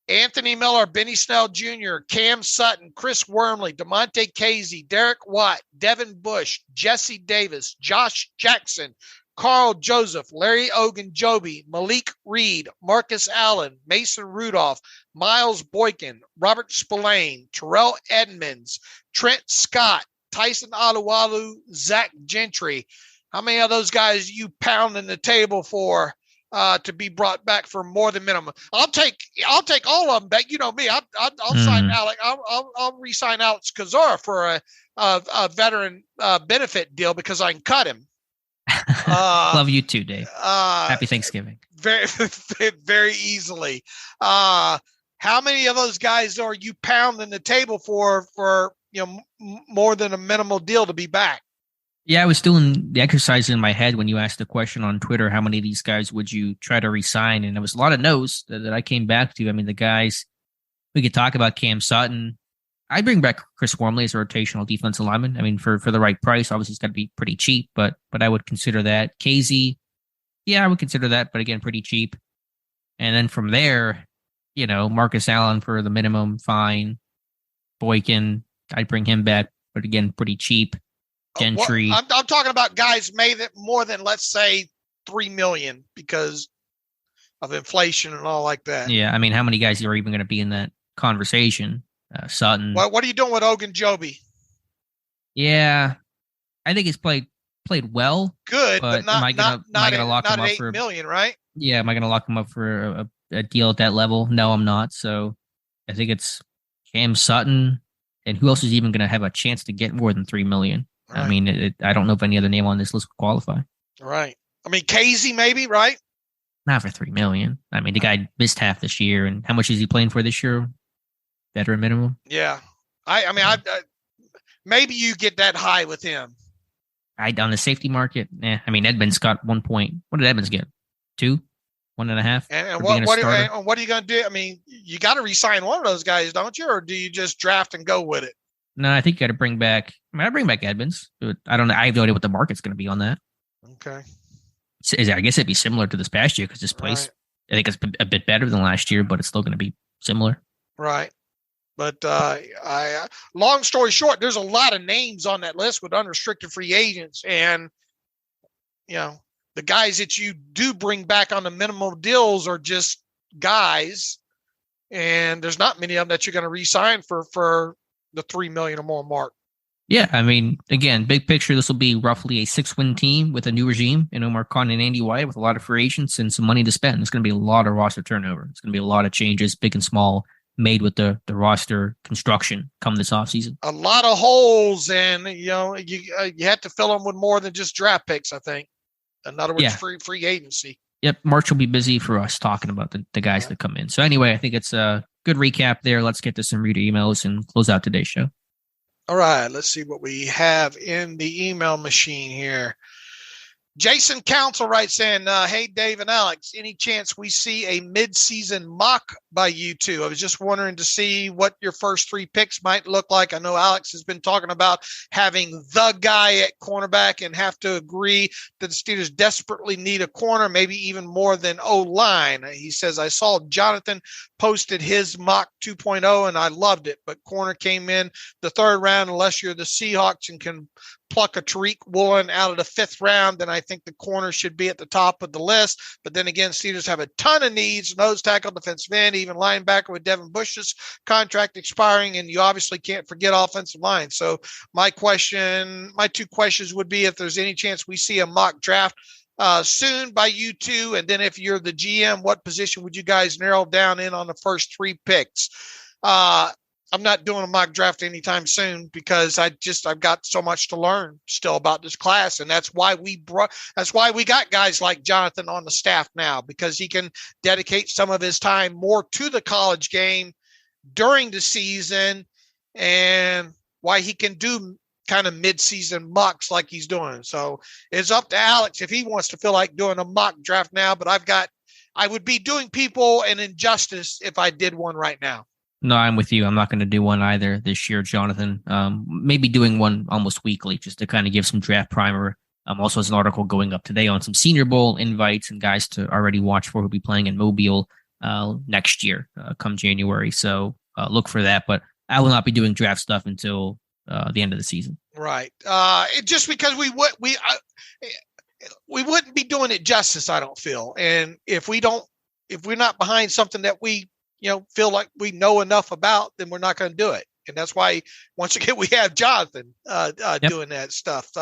Anthony Miller, Benny Snell Jr., Cam Sutton, Chris Wormley, DeMonte Casey, Derek Watt, Devin Bush, Jesse Davis, Josh Jackson, Carl Joseph, Larry Ogunjobi, Malik Reed, Marcus Allen, Mason Rudolph, Miles Boykin, Robert Spillane, Terrell Edmonds, Trent Scott, Tyson Alualu, Zach Gentry. How many of those guys you pounding the table for to be brought back for more than minimum? I'll take all of them back. You know me. I'll sign Alex. I'll re-sign Alex Kozora for a veteran benefit deal because I can cut him. Love you too, Dave. Happy Thanksgiving. Very, very easily. How many of those guys are you pounding the table for more than a minimal deal to be back? Yeah, I was doing the exercise in my head when you asked the question on Twitter, how many of these guys would you try to re-sign? And there was a lot of no's that I came back to. I mean, the guys, we could talk about Cam Sutton. I bring back Chris Wormley as a rotational defensive lineman. I mean, for the right price, obviously it's got to be pretty cheap, but I would consider that. Casey, yeah, I would consider that, but again, pretty cheap. And then from there, Marcus Allen for the minimum, fine. Boykin, I'd bring him back, but again, pretty cheap. Gentry. I'm talking about guys made it more than, let's say, $3 million because of inflation and all like that. Yeah, I mean, how many guys are even going to be in that conversation? Sutton. What are you doing with Ogunjobi? Yeah, I think he's played well. Good, but not am I gonna lock him up for $8 million, right? Yeah, am I gonna lock him up for a deal at that level? No, I'm not. So I think it's Cam Sutton, and who else is even gonna have a chance to get more than $3 million? Right. I mean, I don't know if any other name on this list would qualify. Right. I mean, Casey maybe, right? Not for $3 million. I mean, the guy missed half this year, and how much is he playing for this year? Veteran minimum. Yeah. I mean, maybe you get that high with him. On the safety market. I mean, Edmonds got 1 point. What did Edmonds get? 2? 1.5? And what are you going to do? I mean, you got to re-sign one of those guys, don't you? Or do you just draft and go with it? No, I think you got to bring back. I bring back Edmonds. I don't know. I have no idea what the market's going to be on that. Okay. I guess it'd be similar to this past year because this place, right. I think it's a bit better than last year, but it's still going to be similar. Right. But long story short, there's a lot of names on that list with unrestricted free agents, and the guys that you do bring back on the minimum deals are just guys, and there's not many of them that you're going to re-sign for the $3 million or more mark. Yeah, I mean, again, big picture, this will be roughly a 6-win team with a new regime in Omar Khan and Andy White with a lot of free agents and some money to spend. It's going to be a lot of roster turnover. It's going to be a lot of changes, big and small, made with the roster construction come this offseason. A lot of holes, and you have to fill them with more than just draft picks, I think. In other words, free agency. Yep, March will be busy for us talking about the guys that come in. So anyway, I think it's a good recap there. Let's get to some reader emails and close out today's show. All right, let's see what we have in the email machine here. Jason Council writes in, hey, Dave and Alex, any chance we see a mid-season mock by you two? I was just wondering to see what your first 3 picks might look like. I know Alex has been talking about having the guy at cornerback, and have to agree that the Steelers desperately need a corner, maybe even more than O-line. He says, I saw Jonathan posted his mock 2.0 and I loved it, but corner came in the 3rd round. Unless you're the Seahawks and can pluck a Tariq Woolen out of the 5th round, then I think the corner should be at the top of the list. But then again, Steelers have a ton of needs: nose tackle, defensive end, even linebacker with Devin Bush's contract expiring, and you obviously can't forget offensive line. So my 2 questions would be if there's any chance we see a mock draft soon by you two, and then if you're the GM, what position would you guys narrow down in on the first 3 picks? I'm not doing a mock draft anytime soon because I've got so much to learn still about this class. And that's why we got guys like Jonathan on the staff now, because he can dedicate some of his time more to the college game during the season, and why he can do kind of mid-season mocks like he's doing. So it's up to Alex if he wants to feel like doing a mock draft now, but I would be doing people an injustice if I did one right now. No, I'm with you. I'm not going to do one either this year, Jonathan. Maybe doing one almost weekly just to kind of give some draft primer. Also, as an article going up today on some Senior Bowl invites and guys to already watch for who'll be playing in Mobile next year, come January. So look for that. But I will not be doing draft stuff until the end of the season. Right. Just because we wouldn't be doing it justice, I don't feel. And if we're not behind something that we feel like we know enough about, then we're not going to do it. And that's why, once again, we have Jonathan doing that stuff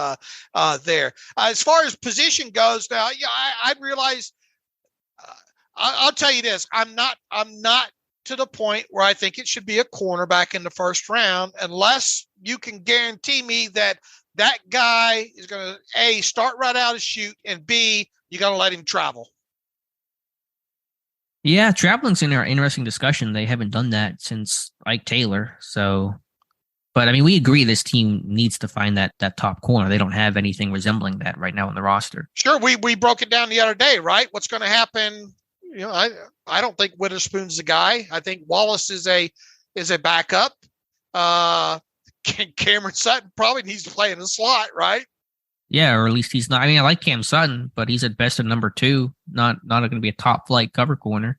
there. As far as position goes now, I realize, I'll tell you this, I'm not to the point where I think it should be a cornerback in the 1st round, unless you can guarantee me that guy is going to, A, start right out of shoot, and B, you're going to let him travel. Yeah, traveling's an interesting discussion. They haven't done that since Ike Taylor. So, but I mean, we agree this team needs to find that top corner. They don't have anything resembling that right now in the roster. Sure, we broke it down the other day, right? What's going to happen? I don't think Witherspoon's the guy. I think Wallace is a backup. Cameron Sutton probably needs to play in the slot, right? Yeah, or at least he's not. I mean, I like Cam Sutton, but he's at best a number 2, not going to be a top flight cover corner.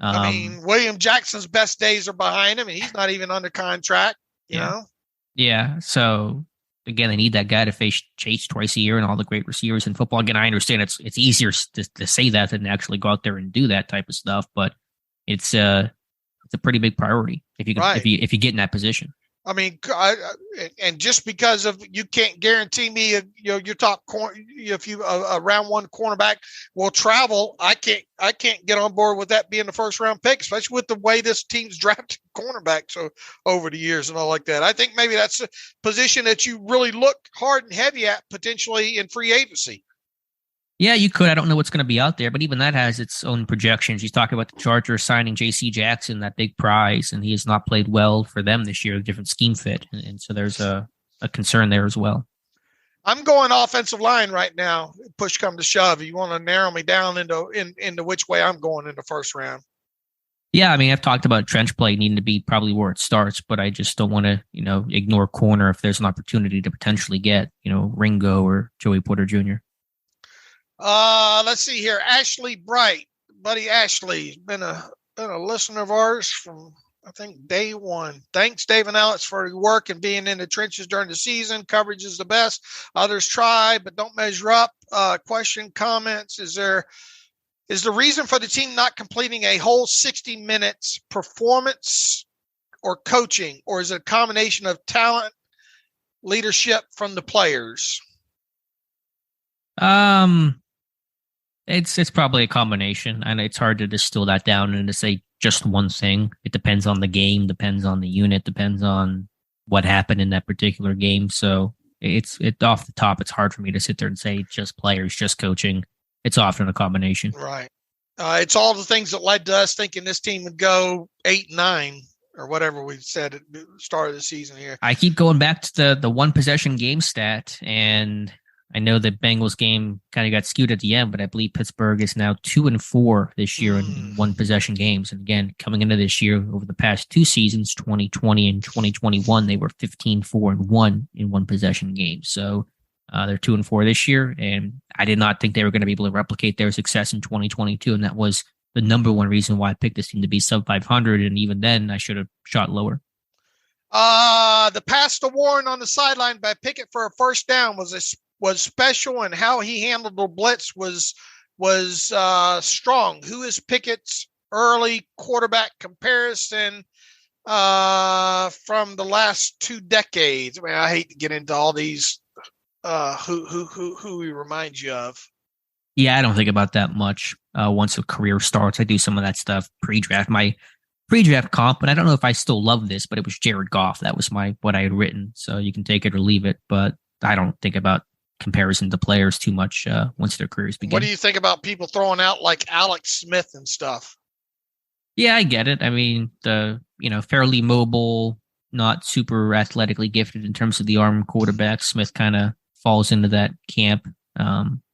I mean, William Jackson's best days are behind him, and he's not even under contract. You know. Yeah. So again, they need that guy to face Chase twice a year and all the great receivers in football. Again, I understand it's easier to say that than actually go out there and do that type of stuff, but it's a pretty big priority if you get in that position. I mean, and just because of you can't guarantee me, your top corner, if you a round 1 cornerback will travel, I can't get on board with that being the 1st round pick, especially with the way this team's drafted cornerbacks over the years and all like that. I think maybe that's a position that you really look hard and heavy at potentially in free agency. Yeah, you could. I don't know what's going to be out there, but even that has its own projections. You talk about the Chargers signing J.C. Jackson, that big prize, and he has not played well for them this year, a different scheme fit. And so there's a concern there as well. I'm going offensive line right now. Push come to shove. You want to narrow me down into which way I'm going in the 1st round? Yeah, I mean, I've talked about trench play needing to be probably where it starts, but I just don't want to, ignore corner if there's an opportunity to potentially get, Ringo or Joey Porter Jr. Let's see here. Ashley Bright, buddy Ashley, been a listener of ours from, I think, day 1. Thanks, Dave and Alex, for your work and being in the trenches during the season. Coverage is the best. Others try, but don't measure up. Question, comments. Is the reason for the team not completing a whole 60 minutes performance or coaching, or is it a combination of talent leadership from the players? It's probably a combination, and it's hard to distill that down and to say just one thing. It depends on the game, depends on the unit, depends on what happened in that particular game. So it's off the top. It's hard for me to sit there and say just players, just coaching. It's often a combination. Right. It's all the things that led to us thinking this team would go 8-9 or whatever we said at the start of the season here. I keep going back to the one possession game stat, and I know the Bengals game kind of got skewed at the end, but I believe Pittsburgh is now 2-4 this year in one possession games. And again, coming into this year, over the past two seasons, 2020 and 2021, they were 15-4-1 in one possession games. So they're 2-4 this year, and I did not think they were going to be able to replicate their success in 2022, and that was the number one reason why I picked this team to be sub 500. And even then, I should have shot lower. The pass to Warren on the sideline by Pickett for a first down was special, and how he handled the blitz was strong. Who is Pickett's early quarterback comparison from the last 2 decades? I mean, I hate to get into all these. Who he reminds you of? Yeah, I don't think about that much. Once a career starts, I do some of that stuff pre-draft. My pre-draft comp, and I don't know if I still love this, but it was Jared Goff. That was what I had written. So you can take it or leave it, but I don't think about comparison to players too much once their careers begin. What do you think about people throwing out like Alex Smith and stuff? Yeah, I get it. I mean, fairly mobile, not super athletically gifted in terms of the arm quarterback. Smith kind of falls into that camp.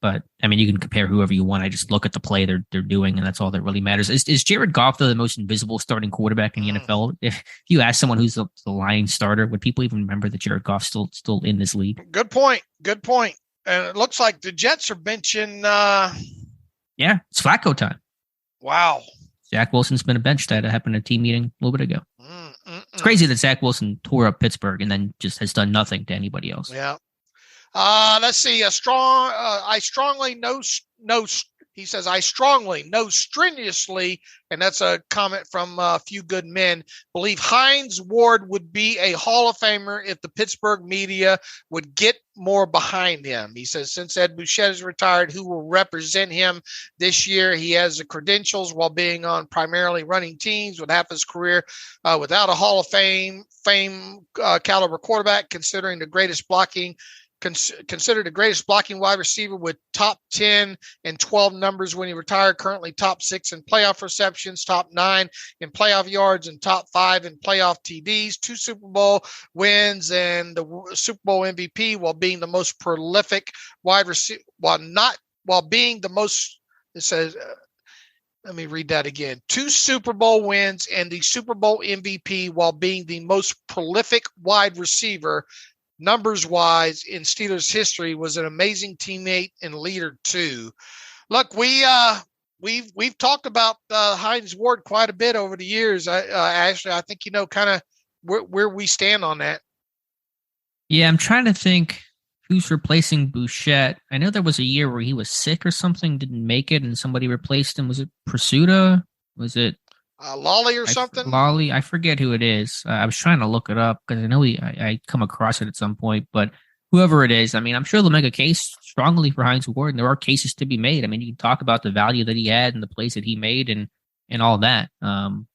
But I mean, you can compare whoever you want. I just look at the play they're doing, and that's all that really matters. Is Jared Goff the most invisible starting quarterback in the NFL? If you ask someone who's the Lions starter, would people even remember that Jared Goff's still in this league? Good point. And it looks like the Jets are benching. Yeah, it's Flacco time. Wow. Zach Wilson's been a bench. That happened at a team meeting a little bit ago. It's crazy that Zach Wilson tore up Pittsburgh and then just has done nothing to anybody else. Yeah. Let's see. He says, I strongly, no strenuously, and that's a comment from a few good men, believe Hines Ward would be a Hall of Famer if the Pittsburgh media would get more behind him. He says, since Ed Bouchette is retired, who will represent him this year? He has the credentials while being on primarily running teams with half his career without a Hall of Fame caliber quarterback, considered the greatest blocking wide receiver with top 10 and 12 numbers when he retired, currently top 6 in playoff receptions, top 9 in playoff yards, and top 5 in playoff TDs, 2 Super Bowl wins and the Super Bowl MVP, while being the most prolific wide receiver, while being the most, it says, let me read that again. 2 Super Bowl wins and the Super Bowl MVP, while being the most prolific wide receiver numbers wise in Steelers history, was an amazing teammate and leader too. Look, we've talked about Hines Ward quite a bit over the years. Ashley, I think kind of where we stand on that. Yeah, I'm trying to think who's replacing Bouchette. I know there was a year where he was sick or something, didn't make it, and somebody replaced him. Was it Pursuta? Was it Lolly or something? Lolly, I forget who it is. I was trying to look it up because I know I come across it at some point. But whoever it is, I mean, I'm sure they'll make a case strongly for Hines Ward, and there are cases to be made. I mean, you can talk about the value that he had and the plays that he made and all that. I'm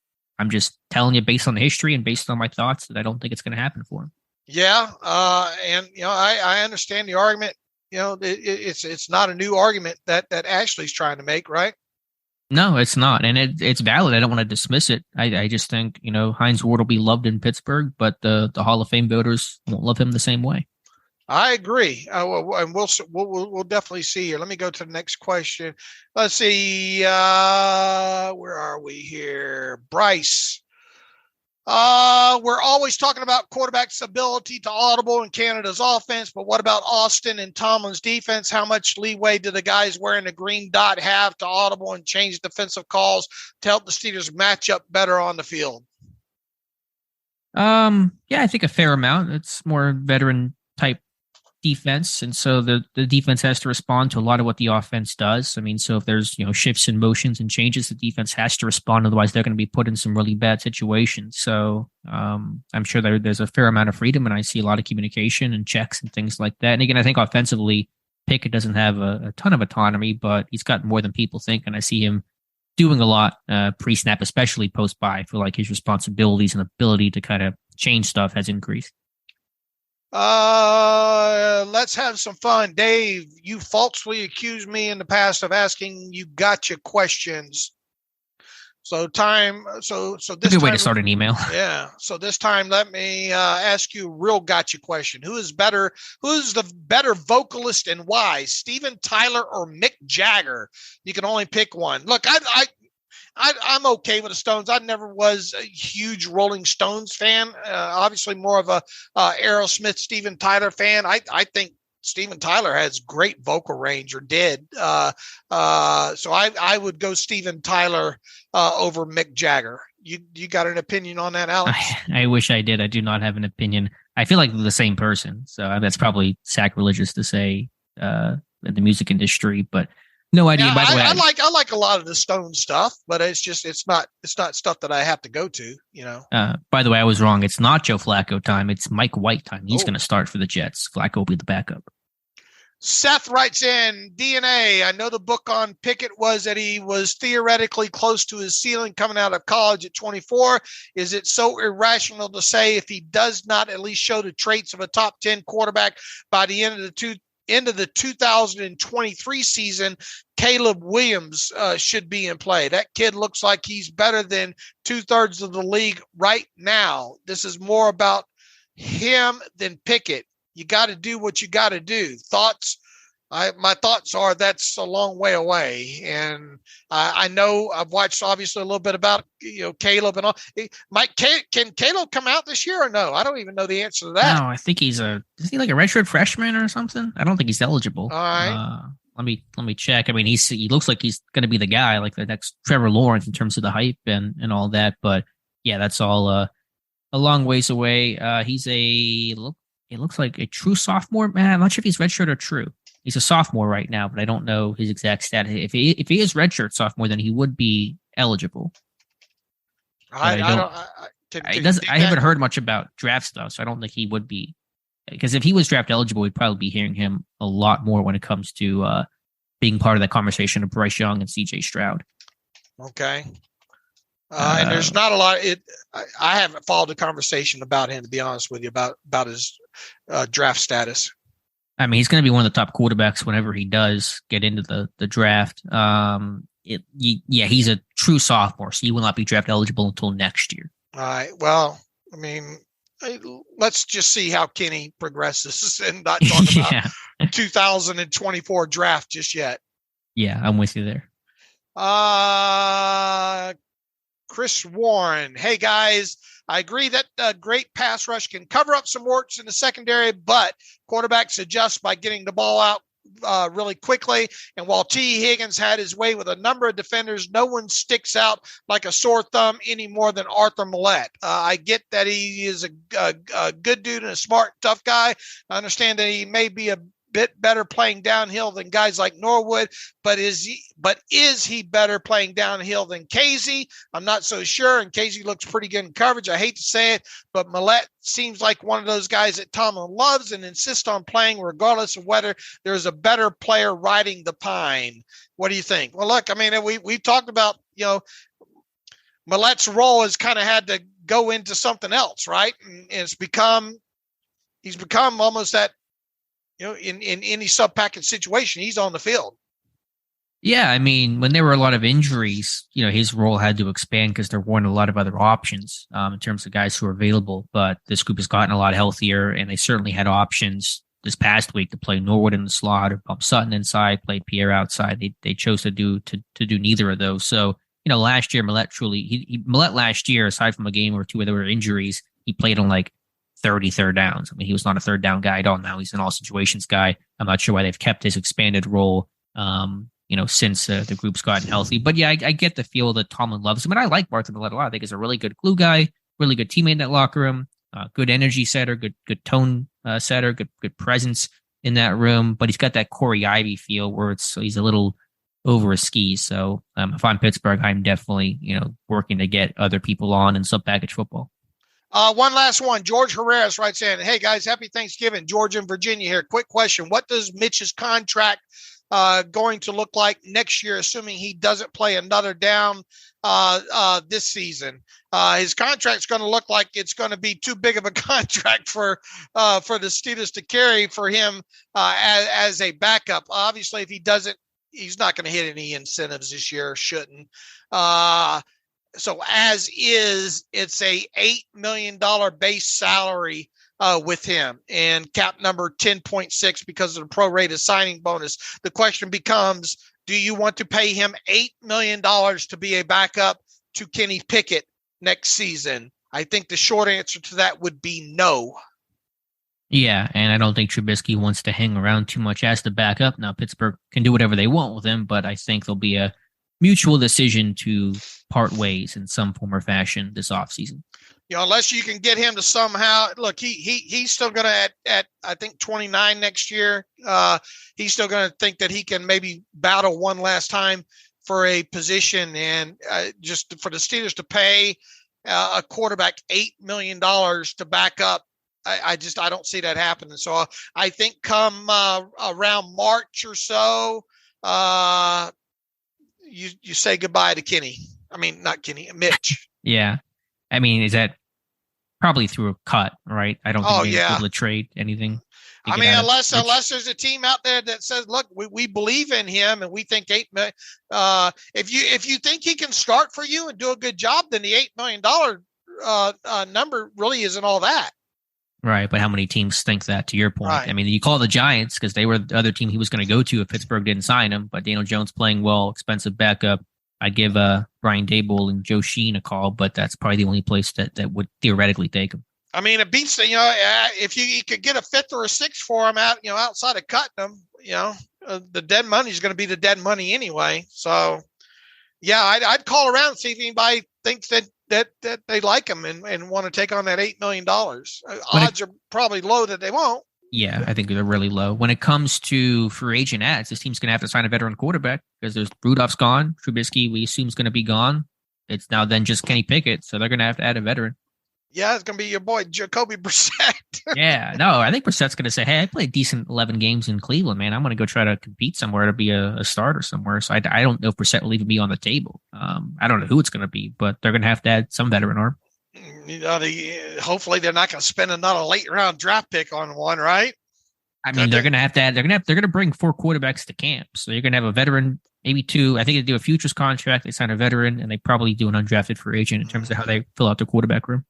just telling you based on the history and based on my thoughts that I don't think it's going to happen for him. Yeah, and I understand the argument. It's not a new argument that Ashley's trying to make, right? No, it's not. And it's valid. I don't want to dismiss it. I just think, Hines Ward will be loved in Pittsburgh, but the Hall of Fame voters won't love him the same way. I agree. And we'll definitely see here. Let me go to the next question. Let's see. Where are we here? Bryce. We're always talking about quarterback's ability to audible in Canada's offense, but what about Austin and Tomlin's defense? How much leeway do the guys wearing the green dot have to audible and change defensive calls to help the Steelers match up better on the field? Yeah, I think a fair amount. It's more veteran type defense, and so the defense has to respond to a lot of what the offense does. I mean, so if there's shifts and motions and changes, the defense has to respond. Otherwise, they're going to be put in some really bad situations. So I'm sure there's a fair amount of freedom, and I see a lot of communication and checks and things like that. And again, I think offensively, Pickett doesn't have a ton of autonomy, but he's got more than people think, and I see him doing a lot pre-snap, especially post-bye. I feel like his responsibilities and ability to kind of change stuff has increased. Let's have some fun. Dave, you falsely accused me in the past of asking you gotcha questions. So this good way to start an email. Yeah. So this time, let me ask you a real gotcha question. Who's the better vocalist and why? Steven Tyler or Mick Jagger? You can only pick one. Look, I'm okay with the Stones. I never was a huge Rolling Stones fan. Obviously, more of a Aerosmith, Steven Tyler fan. I think Steven Tyler has great vocal range, or did. So I would go Steven Tyler over Mick Jagger. You got an opinion on that, Alex? I wish I did. I do not have an opinion. I feel like they're the same person, so that's probably sacrilegious to say in the music industry, but. No idea. Yeah, by the way, I like a lot of the Stone stuff, but it's not stuff that I have to go to. By the way, I was wrong. It's not Joe Flacco time. It's Mike White time. He's going to start for the Jets. Flacco will be the backup. Seth writes in, DNA. I know the book on Pickett was that he was theoretically close to his ceiling coming out of college at 24. Is it so irrational to say if he does not at least show the traits of a top 10 quarterback by the end of the 2023 season, Caleb Williams should be in play? That kid looks like he's better than 2/3 of the league right now. This is more about him than Pickett. You got to do what you got to do. Thoughts? My thoughts are that's a long way away, and I know I've watched obviously a little bit about Caleb and all. Mike, can Caleb come out this year or no? I don't even know the answer to that. No, I think isn't he like a redshirt freshman or something? I don't think he's eligible. All right. Let me check. I mean, he looks like he's going to be the guy, like the next Trevor Lawrence in terms of the hype and all that. But yeah, that's all a long ways away. It looks like a true sophomore. Man, I'm not sure if he's redshirt or true. He's a sophomore right now, but I don't know his exact status. If he is redshirt sophomore, then he would be eligible. I haven't heard much about draft stuff, so I don't think he would be. Because if he was draft eligible, we'd probably be hearing him a lot more when it comes to being part of that conversation of Bryce Young and C.J. Stroud. Okay. And there's not a lot. I haven't followed the conversation about him, to be honest with you, about his draft status. I mean, he's going to be one of the top quarterbacks whenever he does get into the draft. He's a true sophomore, so he will not be draft eligible until next year. All right. Well, I mean, let's just see how Kenny progresses and not talk about 2024 draft just yet. Yeah, I'm with you there. Chris Warren. Hey, guys, I agree that a great pass rush can cover up some warts in the secondary, but quarterbacks adjust by getting the ball out really quickly. And while T. Higgins had his way with a number of defenders, no one sticks out like a sore thumb any more than Arthur Millette. I get that he is a good dude and a smart, tough guy. I understand that he may be a bit better playing downhill than guys like Norwood, but is he better playing downhill than Casey? I'm not so sure, and Casey looks pretty good in coverage. I hate to say it, but Millette seems like one of those guys that Tomlin loves and insists on playing regardless of whether there's a better player riding the pine. What do you think? Well, look, I mean, we've talked about, Millette's role has kind of had to go into something else, right? And he's become almost that, in any sub-package situation, he's on the field. Yeah, I mean, when there were a lot of injuries, his role had to expand because there weren't a lot of other options in terms of guys who were available. But this group has gotten a lot healthier, and they certainly had options this past week to play Norwood in the slot or bump Sutton inside, play Pierre outside. They chose to do neither of those. So, last year, Millette last year, aside from a game or two where there were injuries, he played on like 30 third downs. I mean, he was not a third down guy at all. Now he's an all situations guy. I'm not sure why they've kept his expanded role, since the group's gotten healthy. But yeah, I get the feel that Tomlin loves him. And I like Arthur Millette a lot. I think he's a really good glue guy, really good teammate in that locker room, good energy setter, good tone setter, good presence. in that room, but he's got that Corey Ivy feel where he's a little over his skis. So if I'm Pittsburgh, I'm definitely, working to get other people on in some package football. One last one. George Herrera writes in, hey, guys, happy Thanksgiving. George in Virginia here. Quick question. What does Mitch's contract going to look like next year, assuming he doesn't play another down this season? His contract's going to look like it's going to be too big of a contract for the Steelers to carry for him as a backup. Obviously, if he doesn't, he's not going to hit any incentives this year, shouldn't. So as is, it's a $8 million base salary with him and cap number 10.6 because of the prorated signing bonus. The question becomes, do you want to pay him $8 million to be a backup to Kenny Pickett next season? I think the short answer to that would be no. Yeah, and I don't think Trubisky wants to hang around too much as the backup. Now, Pittsburgh can do whatever they want with him, but I think there'll be a mutual decision to part ways in some form or fashion this offseason. Unless you can get him to somehow look, he's still going to at I think 29 next year. He's still going to think that he can maybe battle one last time for a position, and just for the Steelers to pay a quarterback $8 million to back up. I don't see that happening. So I think come around March or so, you say goodbye to Kenny. I mean, not Kenny, Mitch. Yeah. I mean, is that probably through a cut, right? I don't think they're able to trade anything. I mean, unless there's a team out there that says, look, we believe in him and we think $8 million. If you think he can start for you and do a good job, then the $8 million number really isn't all that. Right, but how many teams think that, to your point? Right. I mean, you call the Giants because they were the other team he was going to go to if Pittsburgh didn't sign him, but Daniel Jones playing well, expensive backup. I'd give Brian Daboll and Joe Sheen a call, but that's probably the only place that would theoretically take him. I mean, it beats, if you could get a fifth or a sixth for him outside of cutting them, the dead money is going to be the dead money anyway. So, yeah, I'd call around and see if anybody thinks that they like him and want to take on that $8 million. Odds are probably low that they won't. Yeah, I think they're really low. When it comes to free agent ads, this team's going to have to sign a veteran quarterback because there's Rudolph's gone. Trubisky, we assume, is going to be gone. It's now then just Kenny Pickett, so they're going to have to add a veteran. Yeah, it's going to be your boy, Jacoby Brissett. Yeah, no, I think Brissett's going to say, hey, I played decent 11 games in Cleveland, man. I'm going to go try to compete somewhere to be a starter somewhere. So I don't know if Brissett will even be on the table. I don't know who it's going to be, but they're going to have to add some veteran arm. Hopefully they're not going to spend another late round draft pick on one, right? I mean, they're going to have to add. They're going to bring 4 quarterbacks to camp, so you're going to have a veteran, maybe 2. I think they do a futures contract. They sign a veteran, and they probably do an undrafted free agent in terms of how they fill out their quarterback room.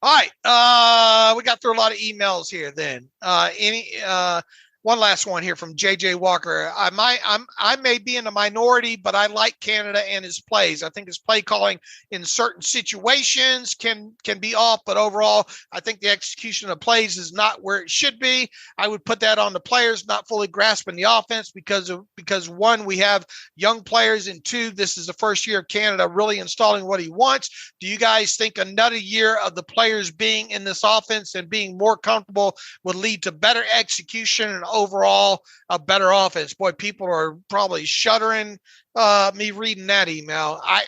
All right, we got through a lot of emails here. Then one last one here from JJ Walker. I may be in a minority, but I like Canada and his plays. I think his play calling in certain situations can be off, but overall, I think the execution of plays is not where it should be. I would put that on the players not fully grasping the offense because 1, we have young players, and 2, this is the first year of Canada really installing what he wants. Do you guys think another year of the players being in this offense and being more comfortable would lead to better execution and overall a better offense? Boy, people are probably shuddering me reading that email. I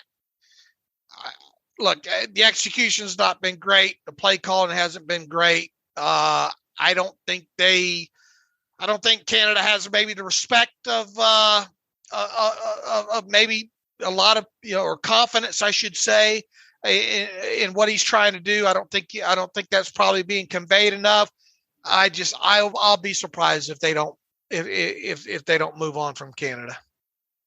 look, the execution's not been great. The play calling hasn't been great. I don't think Canada has maybe the respect of maybe a lot of, or confidence, I should say, in what he's trying to do. I don't think that's probably being conveyed enough. I'll be surprised if they don't move on from Canada.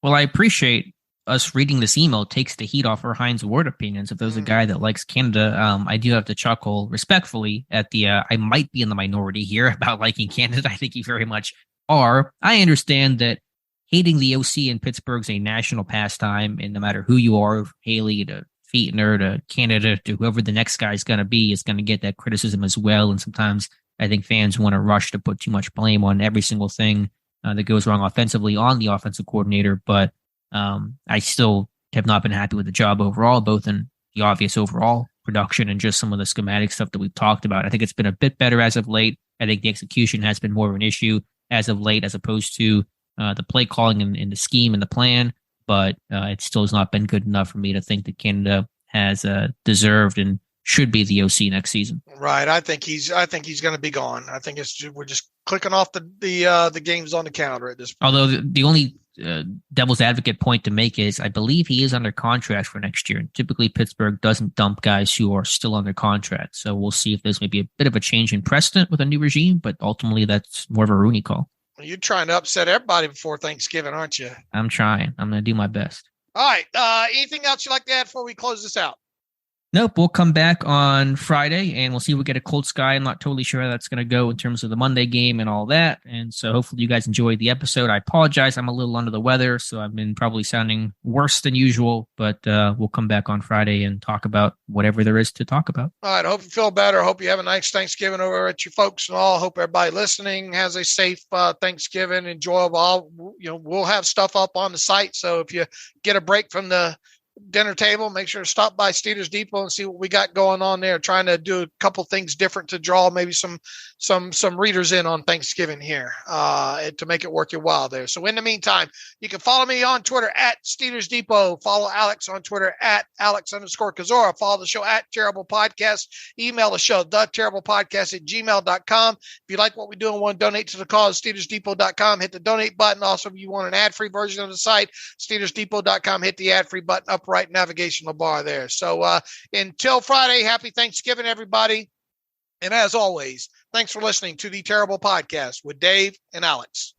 Well, I appreciate us reading this email takes the heat off our Heinz Ward opinions. If there's a guy that likes Canada, I do have to chuckle respectfully at the I might be in the minority here about liking Canada. I think you very much are. I understand that hating the OC in Pittsburgh is a national pastime, and no matter who you are, Haley to Fietner to Canada to whoever the next guy is going to be, is going to get that criticism as well. And sometimes I think fans want to rush to put too much blame on every single thing that goes wrong offensively on the offensive coordinator. But I still have not been happy with the job overall, both in the obvious overall production and just some of the schematic stuff that we've talked about. I think it's been a bit better as of late. I think the execution has been more of an issue. as of late, as opposed to the play calling and the scheme and the plan. But it still has not been good enough for me to think that Canada has deserved and should be the OC next season. Right. I think he's going to be gone. I think we're just clicking off the games on the calendar at this point. Although the only devil's advocate point to make is I believe he is under contract for next year. And typically Pittsburgh doesn't dump guys who are still under contract. So we'll see if there's maybe a bit of a change in precedent with a new regime, but ultimately that's more of a Rooney call. You're trying to upset everybody before Thanksgiving, aren't you? I'm trying. I'm going to do my best. All right. Anything else you'd like to add before we close this out? Nope. We'll come back on Friday and we'll see if we get a cold sky. I'm not totally sure how that's going to go in terms of the Monday game and all that. And so hopefully you guys enjoyed the episode. I apologize. I'm a little under the weather, so I've been probably sounding worse than usual, but we'll come back on Friday and talk about whatever there is to talk about. All right. I hope you feel better. I hope you have a nice Thanksgiving over at your folks and all. Hope everybody listening has a safe Thanksgiving, enjoyable. We'll have stuff up on the site. So if you get a break from the dinner table, make sure to stop by Steelers Depot and see what we got going on there. Trying to do a couple things different to draw maybe some readers in on Thanksgiving here to make it worth your while there. So in the meantime, you can follow me on Twitter at Steelers Depot. Follow Alex on Twitter at Alex_Kozora. Follow the show at Terrible Podcast. Email the show, theterriblepodcast@gmail.com. If you like what we do and want to donate to the cause, SteelersDepot.com. Hit the donate button. Also, if you want an ad-free version of the site, SteelersDepot.com. Hit the ad-free button up right navigational bar there. So until Friday, happy Thanksgiving, everybody. And as always, thanks for listening to the Terrible Podcast with Dave and Alex.